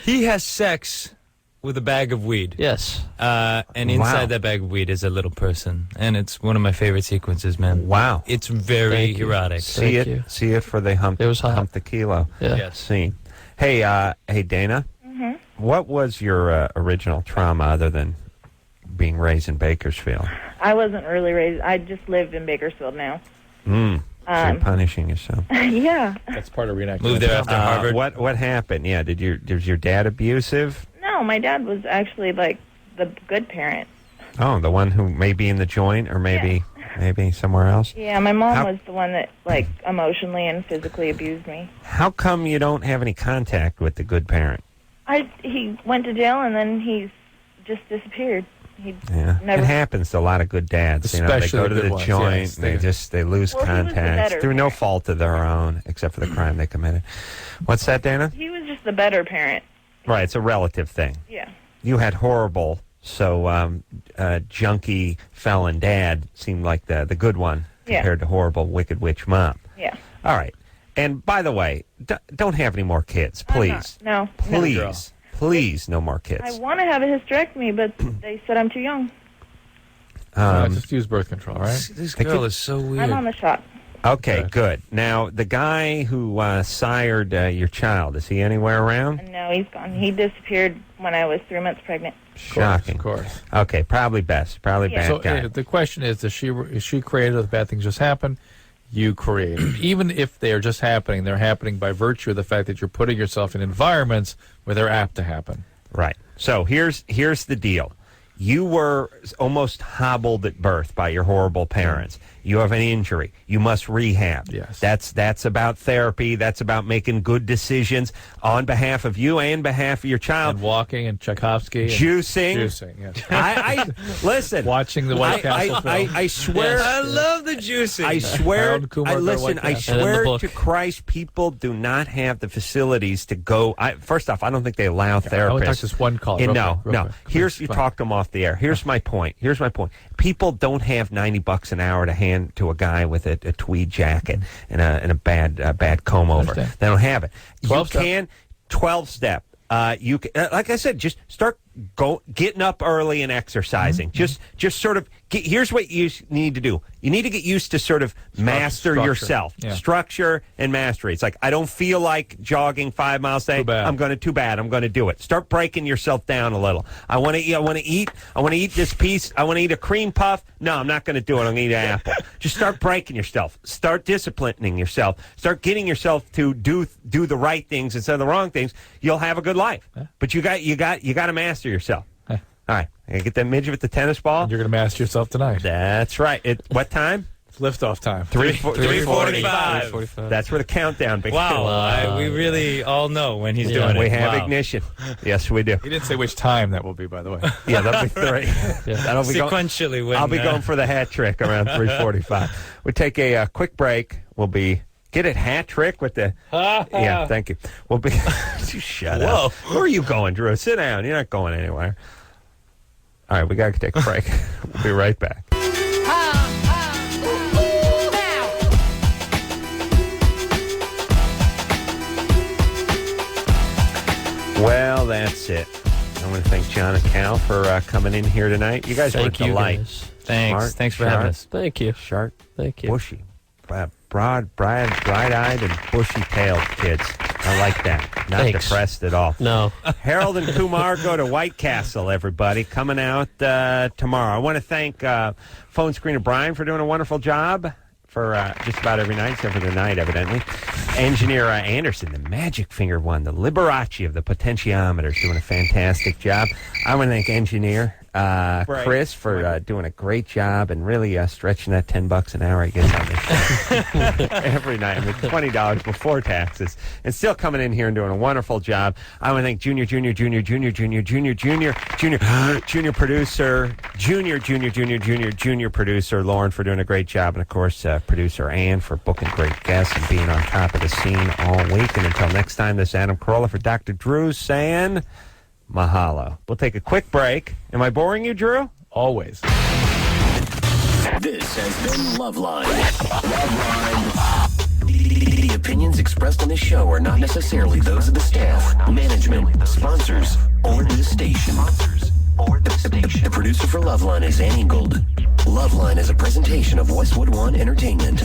He has sex with a bag of weed. Yes. And inside that bag of weed is a little person. And it's one of my favorite sequences, man. Wow. It's very erotic. See it for the hump the kilo scene. Hey, Dana. Mm-hmm. What was your original trauma other than being raised in Bakersfield? I wasn't really raised. I just live in Bakersfield now. So you're punishing yourself. Yeah. That's part of reenactment. Moved there after Harvard. What happened? Yeah, was your dad abusive? No, my dad was actually like the good parent. Oh, the one who may be in the joint or maybe somewhere else? Yeah, my mom was the one that like emotionally and physically abused me. How come you don't have any contact with the good parent? He went to jail and then he's just disappeared. It happens to a lot of good dads. They go to the joint, they lose contact through no fault of their own, except for the crime they committed. What's that, Dana? He was just the better parent. Right, it's a relative thing. Yeah. You had horrible, so junkie felon dad seemed like the good one compared to horrible wicked witch mom. Yeah. All right. And by the way, don't have any more kids, please. No. Please. Please, no more kids. I want to have a hysterectomy, but they said I'm too young. Just use birth control, right? This girl is so weird. I'm on the shot. Okay, good. Now, the guy who sired your child, is he anywhere around? No, he's gone. He disappeared when I was 3 months pregnant. Shocking. Of course. Okay, probably best. Probably bad So guy. the question is she created those bad things just happen? you created. Even if they are just happening, they're happening by virtue of the fact that you're putting yourself in environments where they're apt to happen. Right. So here's the deal. You were almost hobbled at birth by your horrible parents. You have an injury. You must rehab. Yes. That's about therapy. That's about making good decisions on behalf of you and behalf of your child. And walking and Tchaikovsky. Juicing. Juicing, yes. I listen. Watching the White Castle film. I swear. Yes. I love the juicing. I swear. Harold Kumar Listen. I swear to Christ, people do not have the facilities to go. First off, I don't think they allow therapists. I want to talk to this one caller. No. Here's you talk to them off the air. Here's my point. People don't have $90 an hour to hand to a guy with a tweed jacket and a bad comb over. They don't have it. 12-step. You can, like I said, just start getting up early and exercising. Just sort of here's what you need to do. You need to get used to sort of master yourself. Yeah. Structure and mastery. It's like, I don't feel like jogging 5 miles a day. I'm going to do it. Start breaking yourself down a little. I want to eat this piece. I want to eat a cream puff. No, I'm not going to do it. I'm going to eat an apple. Just start breaking yourself. Start disciplining yourself. Start getting yourself to do the right things instead of the wrong things. You'll have a good life. But you got to master yourself. All right, I get that midget with the tennis ball. And you're going to master yourself tonight. That's right. What time? It's liftoff time. 3:45. That's where the countdown begins. Wow, we really all know when he's doing it. We have ignition. Yes, we do. He didn't say which time that will be, by the way. Yeah, that'll be 3. That'll be sequentially. I'll be going for the hat trick around 3:45. We take a quick break. We'll be. Get it, hat trick with the... yeah, thank you. We'll be... Shut up. Where are you going, Drew? Sit down. You're not going anywhere. All right, we got to take a break. We'll be right back. Well, that's it. I want to thank John and Cal for coming in here tonight. You guys were a delight. Thanks. Thanks for having us. Thank you. Sharp. Thank you. Bushy. Bright-eyed and bushy-tailed kids. I like that. Not depressed at all. No. Harold and Kumar go to White Castle, everybody. Coming out tomorrow. I want to thank phone screener Brian for doing a wonderful job for just about every night, except for the night, evidently. Engineer Anderson, the magic finger one, the Liberace of the potentiometers, doing a fantastic job. I want to thank engineer Chris for doing a great job and really stretching that $10 an hour he gets on this show every night. I mean, $20 before taxes, and still coming in here and doing a wonderful job. I want to thank junior producer Lauren for doing a great job, and of course producer Ann for booking great guests and being on top of the scene all week. And until next time, this is Adam Carolla for Dr. Drew saying mahalo. We'll take a quick break. Am I boring you, Drew? Always. This has been Loveline. The opinions expressed on this show are not necessarily those of the staff, management, sponsors, or the station. The producer for Loveline is Ann Ingold. Loveline is a presentation of Westwood One Entertainment.